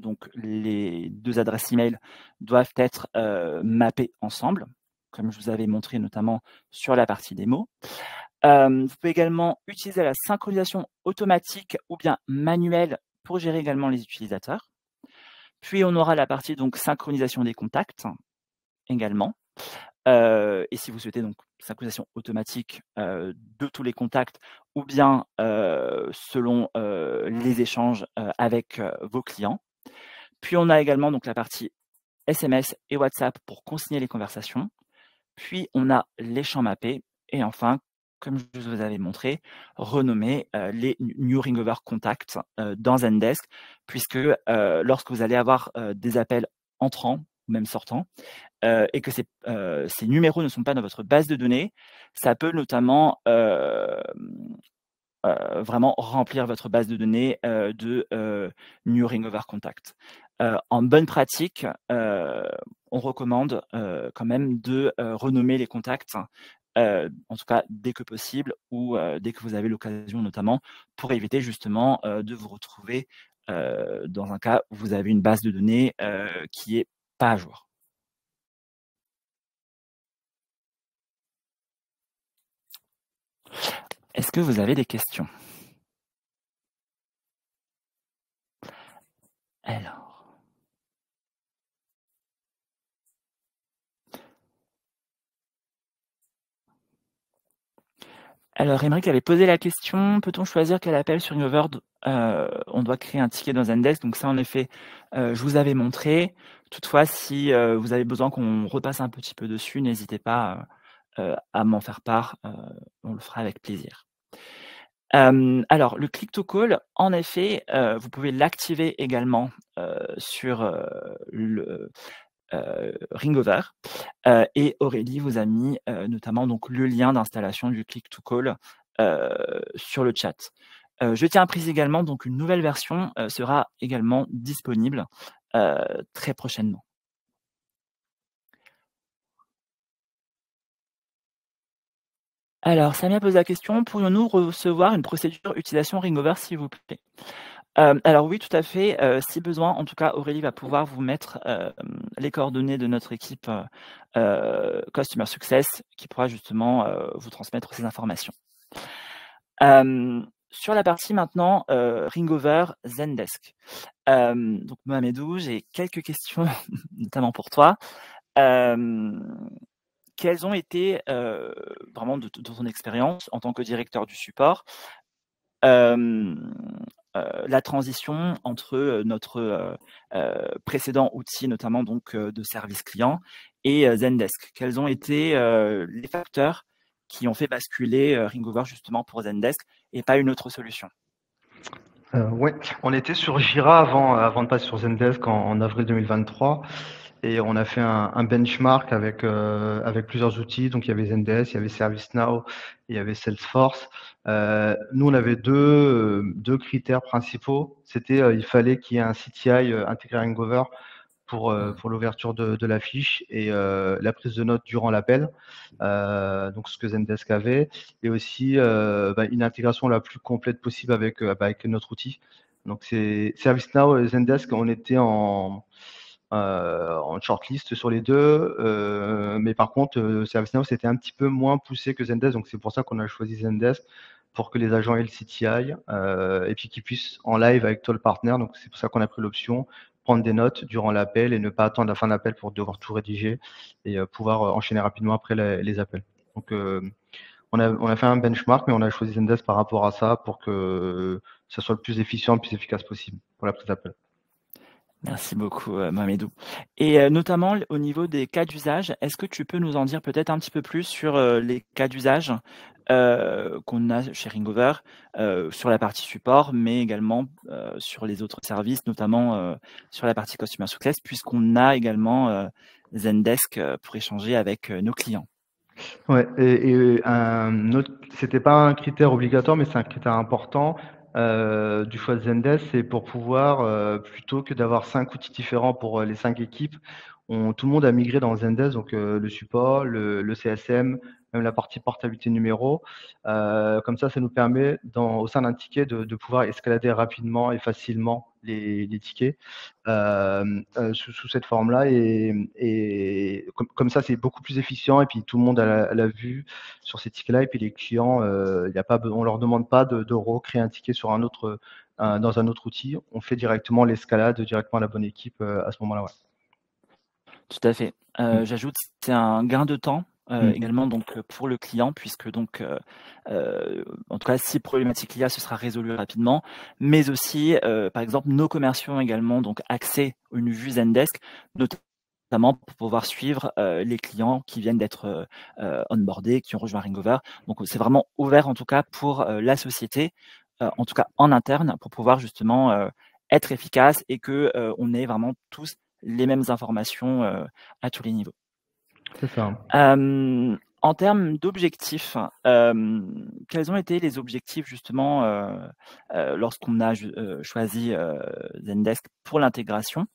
donc les 2 adresses email doivent être mappées ensemble, comme je vous avais montré notamment sur la partie démo. Vous pouvez également utiliser la synchronisation automatique ou bien manuelle pour gérer également les utilisateurs. Puis on aura la partie donc synchronisation des contacts également. Et si vous souhaitez donc synchronisation automatique de tous les contacts ou bien selon les échanges avec vos clients. Puis on a également donc la partie SMS et WhatsApp pour consigner les conversations. Puis on a les champs mappés et enfin, comme je vous avais montré, renommer les New Ringover Contacts dans Zendesk, puisque lorsque vous allez avoir des appels entrants ou même sortants, et que ces numéros ne sont pas dans votre base de données, ça peut notamment vraiment remplir votre base de données de New Ringover Contact. En bonne pratique, on recommande quand même de renommer les contacts, en tout cas dès que possible ou dès que vous avez l'occasion notamment, pour éviter justement de vous retrouver dans un cas où vous avez une base de données qui est pas à jour. Est-ce que vous avez des questions? Alors, Alors, Émeric avait posé la question, peut-on choisir quel appel sur Ringover on doit créer un ticket dans Zendesk? Donc ça, en effet, je vous avais montré. Toutefois, si vous avez besoin qu'on repasse un petit peu dessus, n'hésitez pas à m'en faire part. On le fera avec plaisir. Alors, le click to call, en effet, vous pouvez l'activer également sur le Ringover. Et Aurélie vous a mis notamment donc, le lien d'installation du click to call sur le chat. Je tiens à préciser également, donc une nouvelle version sera également disponible très prochainement. Alors, Samia pose la question, pourrions-nous recevoir une procédure utilisation Ringover, s'il vous plaît? Alors oui, tout à fait. Si besoin, en tout cas, Aurélie va pouvoir vous mettre les coordonnées de notre équipe Customer Success qui pourra justement vous transmettre ces informations. Sur la partie maintenant Ringover Zendesk. Donc Mohamedou, j'ai quelques questions, notamment pour toi. Quelles ont été vraiment de ton expérience en tant que directeur du support la transition entre notre précédent outil, notamment donc de service client, et Zendesk? Quels ont été les facteurs qui ont fait basculer Ringover justement pour Zendesk et pas une autre solution? Ouais, on était sur Jira avant de passer sur Zendesk en avril 2023 et on a fait un benchmark avec plusieurs outils. Donc il y avait Zendesk, il y avait ServiceNow, il y avait Salesforce. Nous on avait deux critères principaux. C'était il fallait qu'il y ait un CTI intégré à Ringover pour l'ouverture de la fiche et la prise de notes durant l'appel, donc ce que Zendesk avait, et aussi une intégration la plus complète possible avec notre outil. Donc c'est ServiceNow et Zendesk, on était en shortlist sur les deux, mais par contre ServiceNow c'était un petit peu moins poussé que Zendesk, donc c'est pour ça qu'on a choisi Zendesk pour que les agents aient le CTI et puis qu'ils puissent en live avec toi le partenaire. Donc c'est pour ça qu'on a pris l'option prendre des notes durant l'appel et ne pas attendre la fin de l'appel pour devoir tout rédiger et pouvoir enchaîner rapidement après les appels. Donc on a fait un benchmark, mais on a choisi Zendesk par rapport à ça pour que ça soit le plus efficient, le plus efficace possible pour la prise d'appel. Merci beaucoup, Mohamedou. Et notamment au niveau des cas d'usage, est-ce que tu peux nous en dire peut-être un petit peu plus sur les cas d'usage qu'on a chez Ringover, sur la partie support, mais également sur les autres services, notamment sur la partie Customer Success, puisqu'on a également Zendesk pour échanger avec nos clients. Ouais, et un autre, c'était pas un critère obligatoire, mais c'est un critère important du choix de Zendesk, c'est pour pouvoir, plutôt que d'avoir 5 outils différents pour les 5 équipes, tout le monde a migré dans Zendesk, donc le support, le CSM, même la partie portabilité numéro. Comme ça nous permet au sein d'un ticket de pouvoir escalader rapidement et facilement les tickets sous cette forme-là, et comme ça c'est beaucoup plus efficient, et puis tout le monde a la vue sur ces tickets-là, et puis les clients, on leur demande pas de recréer un ticket sur dans un autre outil. On fait directement l'escalade directement à la bonne équipe à ce moment-là. Ouais. Tout à fait. J'ajoute, c'est un gain de temps également donc pour le client, puisque donc en tout cas si problématique il y a, ce sera résolu rapidement, mais aussi par exemple nos commerciaux ont également donc accès à une vue Zendesk, notamment pour pouvoir suivre les clients qui viennent d'être onboardés, qui ont rejoint Ringover. Donc c'est vraiment ouvert en tout cas pour la société, en tout cas en interne, pour pouvoir justement être efficace et que on ait vraiment tous les mêmes informations à tous les niveaux. C'est ça. En termes d'objectifs, quels ont été les objectifs justement lorsqu'on a choisi Zendesk pour l'intégration?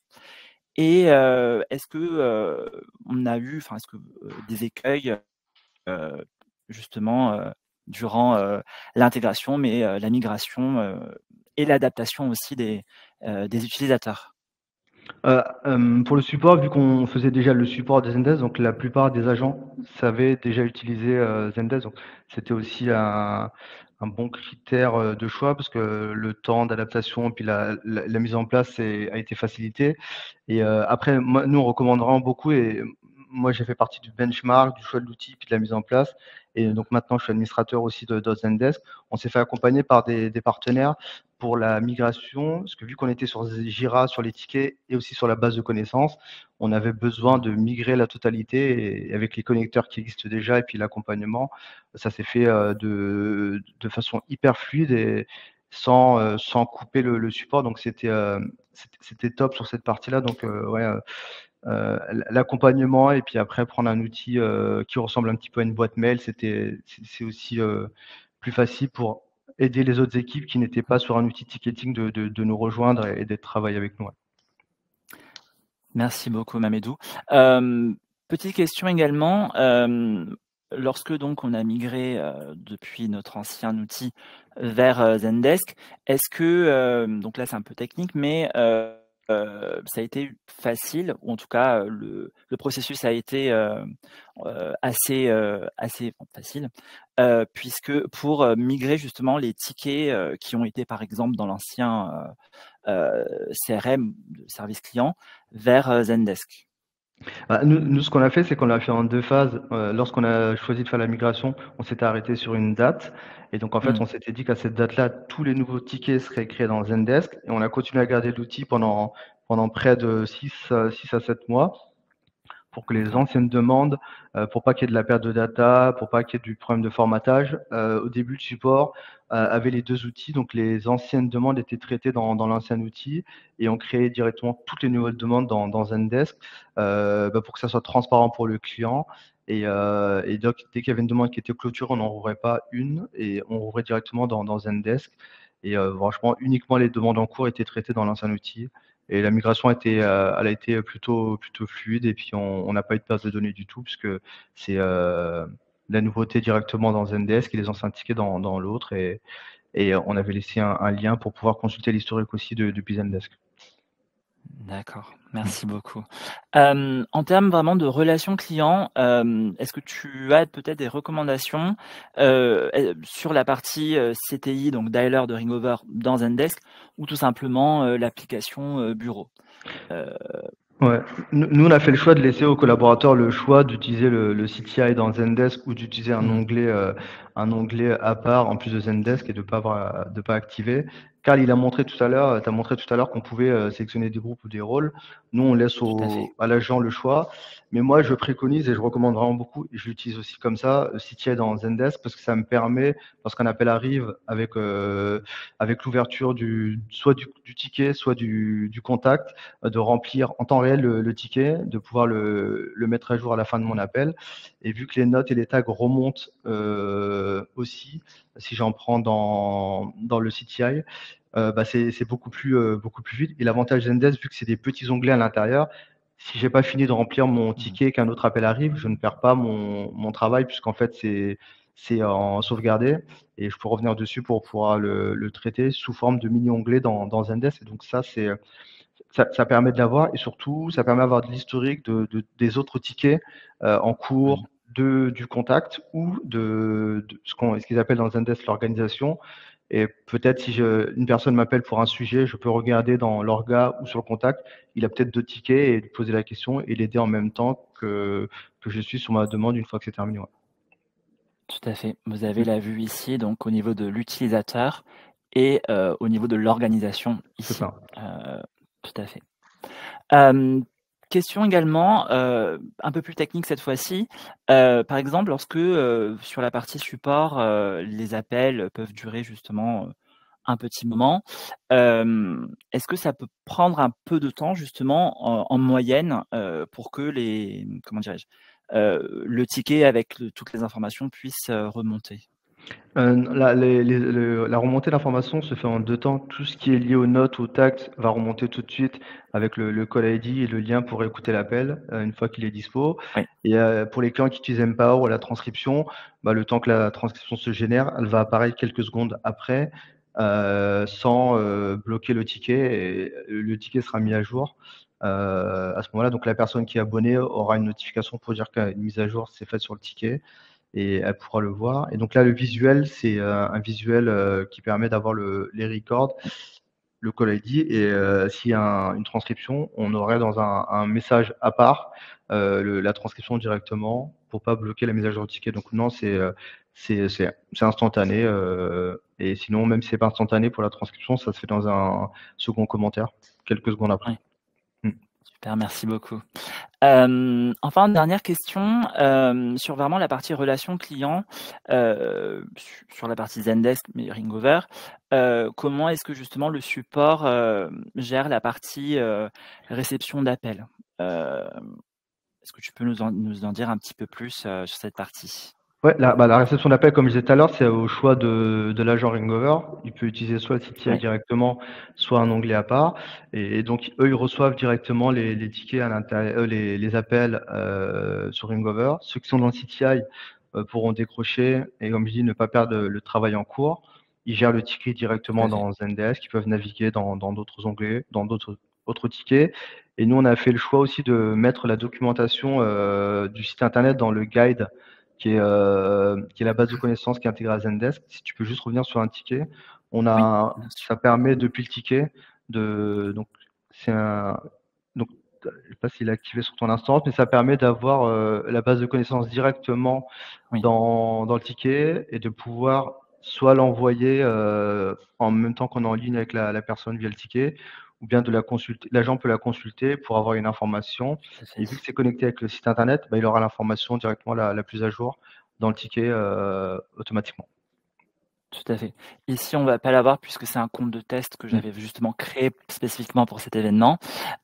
Et est-ce que on a eu, est-ce que des écueils justement durant l'intégration, mais la migration et l'adaptation aussi des utilisateurs? Pour le support, vu qu'on faisait déjà le support de Zendesk, donc la plupart des agents savaient déjà utiliser Zendesk. Donc c'était aussi un bon critère de choix, parce que le temps d'adaptation et puis la mise en place a été facilité. Et après, nous on recommande vraiment beaucoup, et moi, j'ai fait partie du benchmark, du choix de l'outil, puis de la mise en place. Et donc maintenant, je suis administrateur aussi de Zendesk. On s'est fait accompagner par des partenaires pour la migration, parce que vu qu'on était sur Jira, sur les tickets et aussi sur la base de connaissances, on avait besoin de migrer la totalité. Et avec les connecteurs qui existent déjà et puis l'accompagnement, ça s'est fait de façon hyper fluide et sans couper le support. Donc c'était top sur cette partie-là. Donc ouais, l'accompagnement et puis après prendre un outil qui ressemble un petit peu à une boîte mail, c'est aussi plus facile pour aider les autres équipes qui n'étaient pas sur un outil ticketing de nous rejoindre et d'être travailler avec nous. Ouais. Merci beaucoup, Mamédou. Petite question également. Lorsque donc on a migré depuis notre ancien outil vers Zendesk, est-ce que, donc là c'est un peu technique, mais ça a été facile, ou en tout cas le processus a été assez facile, puisque pour migrer justement les tickets qui ont été par exemple dans l'ancien CRM, service client, vers Zendesk. Nous, ce qu'on a fait, c'est qu'on l'a fait en 2 phases. Lorsqu'on a choisi de faire la migration, on s'était arrêté sur une date. Et donc, en fait, on s'était dit qu'à cette date-là, tous les nouveaux tickets seraient créés dans Zendesk. Et on a continué à garder l'outil pendant près de 6 à 7 mois pour que les anciennes demandes, pour pas qu'il y ait de la perte de data, pour pas qu'il y ait du problème de formatage, au début, le support avait les 2 outils. Donc, les anciennes demandes étaient traitées dans l'ancien outil et on créait directement toutes les nouvelles demandes dans Zendesk pour que ça soit transparent pour le client. Et donc, dès qu'il y avait une demande qui était clôturée, on n'en rouvrait pas une et on rouvrait directement dans Zendesk. Et franchement, uniquement les demandes en cours étaient traitées dans l'ancien outil. Et la migration elle a été plutôt fluide et puis on n'a pas eu de perte de données du tout puisque c'est la nouveauté directement dans Zendesk et les anciens tickets dans l'autre et on avait laissé un lien pour pouvoir consulter l'historique aussi depuis Zendesk. D'accord, merci beaucoup. En termes vraiment de relations clients, est-ce que tu as peut-être des recommandations sur la partie CTI, donc dialer de Ringover dans Zendesk, ou tout simplement l'application bureau? Ouais. Nous, on a fait le choix de laisser aux collaborateurs le choix d'utiliser le CTI dans Zendesk ou d'utiliser un onglet à part en plus de Zendesk et de pas activer. Karl, il a montré tout à l'heure, tu as montré tout à l'heure qu'on pouvait sélectionner des groupes ou des rôles. Nous, on laisse Tout à fait. à l'agent le choix. Mais moi, je préconise et je recommande vraiment beaucoup, et je l'utilise aussi comme ça, CTI dans Zendesk, parce que ça me permet, lorsqu'un appel arrive avec l'ouverture soit du ticket, soit du contact, de remplir en temps réel le ticket, de pouvoir le mettre à jour à la fin de mon appel. Et vu que les notes et les tags remontent aussi, si j'en prends dans le CTI, c'est beaucoup plus vite. Et l'avantage Zendesk, vu que c'est des petits onglets à l'intérieur, si j'ai pas fini de remplir mon ticket, qu'un autre appel arrive, je ne perds pas mon travail puisqu'en fait c'est en sauvegardé et je peux revenir dessus pour pouvoir le traiter sous forme de mini-onglets dans Zendesk. Et donc ça permet de l'avoir et surtout, ça permet d'avoir de l'historique des autres tickets en cours du contact ou de ce qu'ils appellent dans Zendesk l'organisation. Et peut-être si une personne m'appelle pour un sujet, je peux regarder dans l'orga ou sur le contact, il a peut-être 2 tickets et lui poser la question et l'aider en même temps que je suis sur ma demande une fois que c'est terminé. Ouais. Tout à fait. Vous avez la vue ici, donc au niveau de l'utilisateur et au niveau de l'organisation C'est ici. ça. Tout à fait. Question également, un peu plus technique cette fois-ci. Par exemple, lorsque sur la partie support, les appels peuvent durer justement un petit moment, est-ce que ça peut prendre un peu de temps justement en moyenne pour que le ticket avec toutes les informations puisse remonter? La remontée d'informations se fait en 2 temps. Tout ce qui est lié aux notes, aux tags va remonter tout de suite avec le call ID et le lien pour écouter l'appel une fois qu'il est dispo. Oui. Et pour les clients qui utilisent Empower ou la transcription, le temps que la transcription se génère, elle va apparaître quelques secondes après sans bloquer le ticket et le ticket sera mis à jour. À ce moment-là, donc la personne qui est abonnée aura une notification pour dire qu'une mise à jour s'est faite sur le ticket et elle pourra le voir. Et donc là, le visuel, c'est un visuel qui permet d'avoir les records. le call ID et s'il y a une transcription, on aurait dans un message à part la transcription directement pour pas bloquer la mise à jour du ticket. Donc non, c'est instantané. Et sinon, même si c'est pas instantané pour la transcription, ça se fait dans un second commentaire, quelques secondes après. Oui. Super, merci beaucoup. Enfin, dernière question, sur vraiment la partie relation client, sur la partie Zendesk, mais Ringover, comment est-ce que justement le support gère la partie réception d'appels? Est-ce que tu peux nous en dire un petit peu plus sur cette partie? Ouais, la réception d'appel, comme je disais tout à l'heure, c'est au choix de l'agent Ringover. Il peut utiliser soit le CTI Oui. directement, soit un onglet à part. Et donc, eux, ils reçoivent directement les tickets à l'intérieur, les appels sur Ringover. Ceux qui sont dans le CTI pourront décrocher et, comme je dis, ne pas perdre le travail en cours. Ils gèrent le ticket directement dans Zendesk. Ils peuvent naviguer dans d'autres onglets, dans d'autres autres tickets. Et nous, on a fait le choix aussi de mettre la documentation du site internet dans le guide qui est la base de connaissances qui est intégrée à Zendesk. Si tu peux juste revenir sur un ticket, Oui, bien sûr. ça permet depuis le ticket donc je sais pas s'il est activé sur ton instance, mais ça permet d'avoir la base de connaissances directement Oui. dans le ticket et de pouvoir soit l'envoyer en même temps qu'on est en ligne avec la personne via le ticket, ou bien de la consulter. L'agent peut la consulter pour avoir une information. Tout à Et fait. vu que c'est connecté avec le site internet, bah, il aura l'information directement la plus à jour dans le ticket automatiquement. Tout à fait. Ici, on va pas l'avoir puisque c'est un compte de test que j'avais justement créé spécifiquement pour cet événement.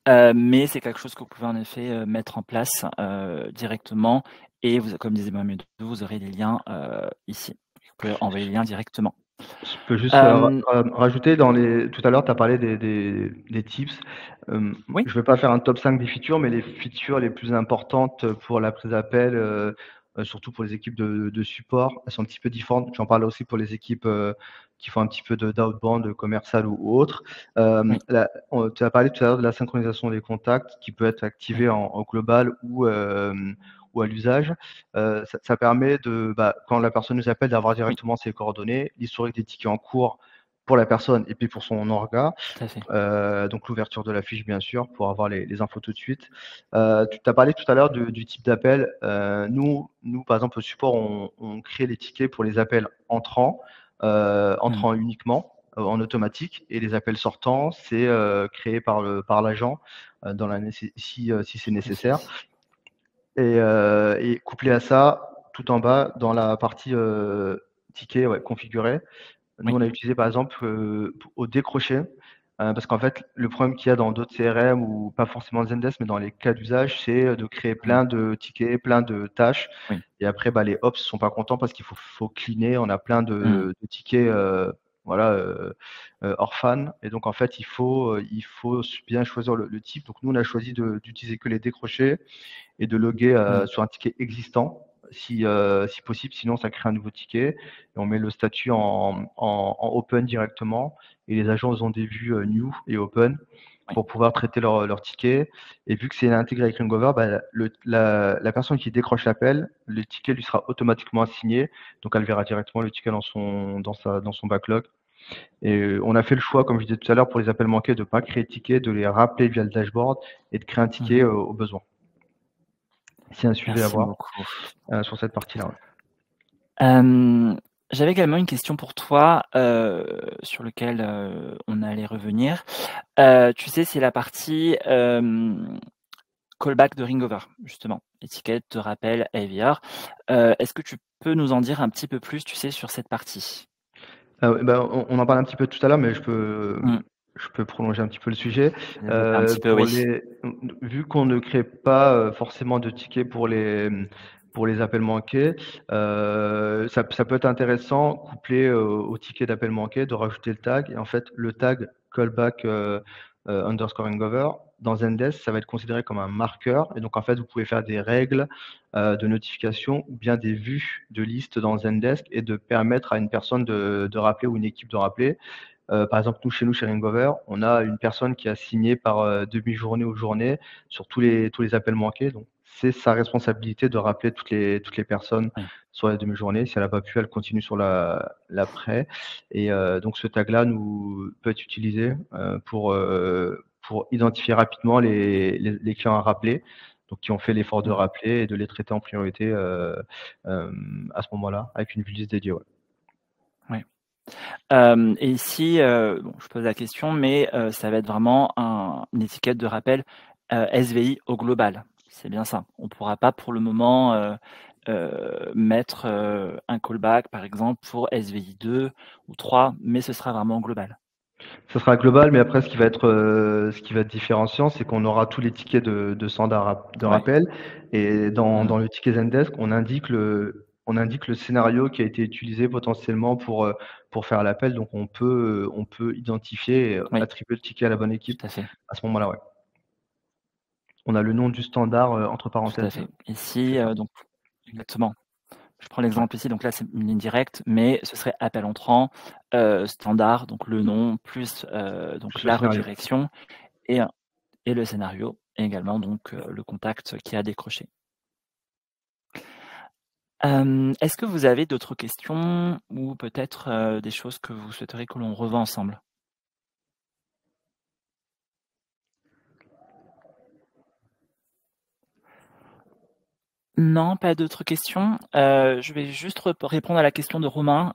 Mais c'est quelque chose que vous pouvez en effet mettre en place directement. Et vous, comme disait Mohamed, vous aurez les liens ici. Vous pouvez envoyer les liens directement. Je peux juste Euh, rajouter tout à l'heure, tu as parlé des tips. oui, Je vais pas faire un top 5 des features, mais les features les plus importantes pour la prise d'appel, surtout pour les équipes de support, elles sont un petit peu différentes. J'en parle aussi pour les équipes qui font un petit peu d'outbound, commercial ou autre. oui, Tu as parlé tout à l'heure de la synchronisation des contacts qui peut être activée oui, en global ou à l'usage. Ça permet quand la personne nous appelle, d'avoir oui, directement ses coordonnées, l'historique des tickets en cours pour la personne et puis pour son orga. tout à fait. Donc l'ouverture de la fiche, bien sûr, pour avoir les infos tout de suite. Tu as parlé tout à l'heure du type d'appel. Nous, par exemple, au support, on crée les tickets pour les appels entrants, entrants uniquement, en automatique, et les appels sortants, c'est créé par l'agent si c'est Tout à fait. nécessaire. Et couplé à ça, tout en bas, dans la partie ticket configuré, nous, Oui, on a utilisé par exemple au décroché, parce qu'en fait, le problème qu'il y a dans d'autres CRM ou pas forcément Zendesk, mais dans les cas d'usage, c'est de créer plein de tickets, plein de tâches. oui, Et après, les ops sont pas contents parce qu'il faut cleaner. On a plein de tickets, voilà, orphan. Et donc, en fait, il faut bien choisir le type. Donc, nous, on a choisi d'utiliser que les décrochés et de loguer sur un ticket existant, si possible. Sinon, ça crée un nouveau ticket et on met le statut en open directement. Et les agents ont des vues new et open oui. pour pouvoir traiter leur ticket. Et vu que c'est intégré avec Ringover, la personne qui décroche l'appel, le ticket lui sera automatiquement assigné. Donc, elle verra directement le ticket dans son backlog. Et on a fait le choix, comme je disais tout à l'heure, pour les appels manqués, de ne pas créer de ticket, de les rappeler via le dashboard et de créer un ticket au besoin. C'est un sujet à Merci voir beaucoup. sur cette partie-là. Ouais. J'avais également une question pour toi sur lequel on allait revenir. Tu sais, c'est la partie callback de Ringover, justement. Étiquette de rappel, AVR. Est-ce que tu peux nous en dire un petit peu plus, tu sais, sur cette partie? Ouais, on en parle un petit peu tout à l'heure, mais je peux prolonger un petit peu le sujet. Développer un petit peu, oui. Vu qu'on ne crée pas forcément de tickets pour les appels manqués, ça peut être intéressant, couplé au ticket d'appel manqué, de rajouter le tag. Et en fait, le tag callback underscore hangover, dans Zendesk, ça va être considéré comme un marqueur. Et donc, en fait, vous pouvez faire des règles de notification ou bien des vues de liste dans Zendesk et de permettre à une personne de rappeler ou une équipe de rappeler. Par exemple, chez nous, chez Ringover, on a une personne qui a signé par demi-journée ou journée sur tous les appels manqués. Donc, c'est sa responsabilité de rappeler toutes les personnes Oui. sur la demi-journée. Si elle n'a pas pu, elle continue sur l'après. Et donc ce tag-là peut être utilisé pour identifier rapidement les clients à rappeler, donc qui ont fait l'effort de Mmh. rappeler et de les traiter en priorité à ce moment-là, avec une liste dédiée. Ouais. Oui. Et ici, bon, je pose la question, mais ça va être vraiment une étiquette de rappel SVI au global. C'est bien ça. On ne pourra pas pour le moment mettre un callback, par exemple, pour SVI 2 ou 3, mais ce sera vraiment global. Ce sera global, mais après, ce qui va être différenciant, c'est qu'on aura tous les tickets de standard de Ouais. rappel. Et dans Mmh. le ticket Zendesk, on indique le scénario qui a été utilisé potentiellement pour faire l'appel. Donc, on peut identifier et Oui, attribuer le ticket à la bonne équipe tout à fait. à ce moment-là, ouais. On a le nom du standard entre Tout à parenthèses. fait. Ici, C'est ça. donc exactement. Je prends Ouais, l'exemple ici, donc là, c'est une ligne directe, mais ce serait appel entrant, standard, donc le nom plus, donc plus le la scénario. redirection et et le scénario et également donc le contact qui a décroché. Est-ce que vous avez d'autres questions ou peut-être, des choses que vous souhaiteriez que l'on revoie ensemble? Non, pas d'autres questions. Je vais juste répondre à la question de Romain,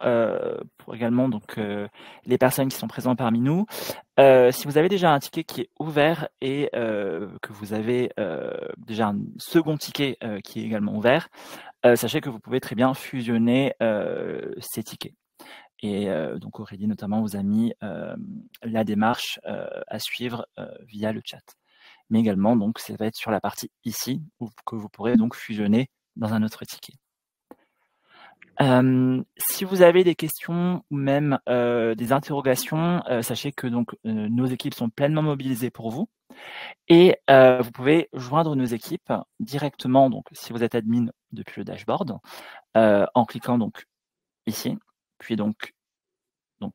pour également donc les personnes qui sont présentes parmi nous. Si vous avez déjà un ticket qui est ouvert et que vous avez, déjà un second ticket, qui est également ouvert, sachez que vous pouvez très bien fusionner, ces tickets et donc Aurélie notamment vous a mis, la démarche, à suivre, via le chat. Mais également donc ça va être sur la partie ici où que vous pourrez donc fusionner dans un autre ticket. Si vous avez des questions ou même, des interrogations, sachez que donc, nos équipes sont pleinement mobilisées pour vous et vous pouvez joindre nos équipes directement donc si vous êtes admin depuis le dashboard, en cliquant donc ici, puis donc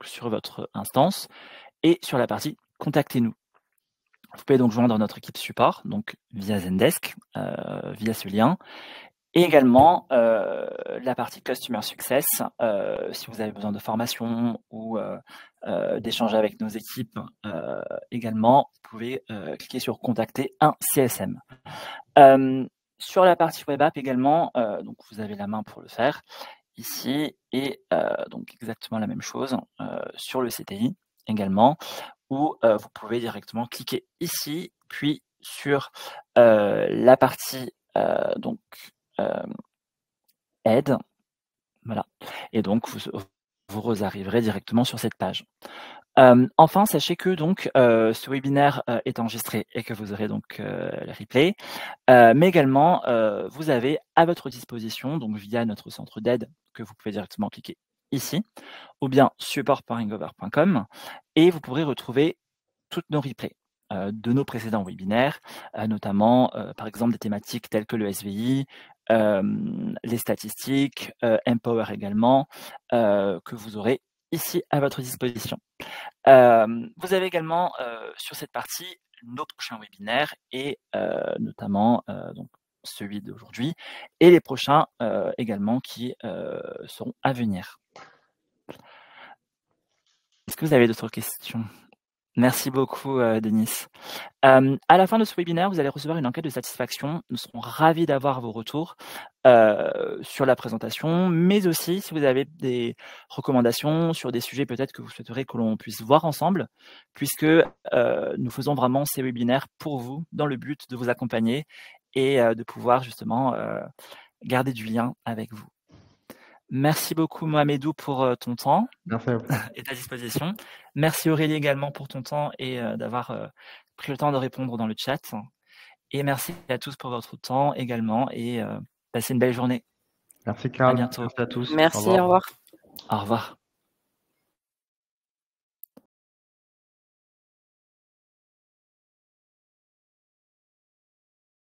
sur votre instance et sur la partie «Contactez-nous». Vous pouvez donc joindre notre équipe support, donc via Zendesk, via ce lien et également, la partie Customer Success, si vous avez besoin de formation ou d'échanger avec nos équipes, également, vous pouvez, cliquer sur «Contacter un CSM». Sur la partie web app également, donc vous avez la main pour le faire ici et donc exactement la même chose, sur le CTI également où, vous pouvez directement cliquer ici, puis sur, la partie, donc, aide, voilà et donc vous arriverez directement sur cette page. Enfin, sachez que donc, ce webinaire, est enregistré et que vous aurez donc, le replay, mais également, vous avez à votre disposition, donc via notre centre d'aide que vous pouvez directement cliquer ici, ou bien support.ringover.com et vous pourrez retrouver toutes nos replays, de nos précédents webinaires, notamment, par exemple des thématiques telles que le SVI, les statistiques, Empower également, que vous aurez ici à votre disposition. Vous avez également, sur cette partie nos prochains webinaires et notamment, donc celui d'aujourd'hui et les prochains, également qui, seront à venir. Est-ce que vous avez d'autres questions? Merci beaucoup, Denis. À la fin de ce webinaire, vous allez recevoir une enquête de satisfaction. Nous serons ravis d'avoir vos retours, sur la présentation, mais aussi si vous avez des recommandations sur des sujets peut-être que vous souhaiteriez que l'on puisse voir ensemble, puisque, nous faisons vraiment ces webinaires pour vous, dans le but de vous accompagner et de pouvoir justement, garder du lien avec vous. Merci beaucoup Mohamedou pour, ton temps Merci à vous. et ta disposition. Merci Aurélie également pour ton temps et d'avoir, pris le temps de répondre dans le chat et merci à tous pour votre temps également et passez une belle journée. Merci À Karl. bientôt. Merci à tous. Au Merci, revoir. au revoir. Au revoir.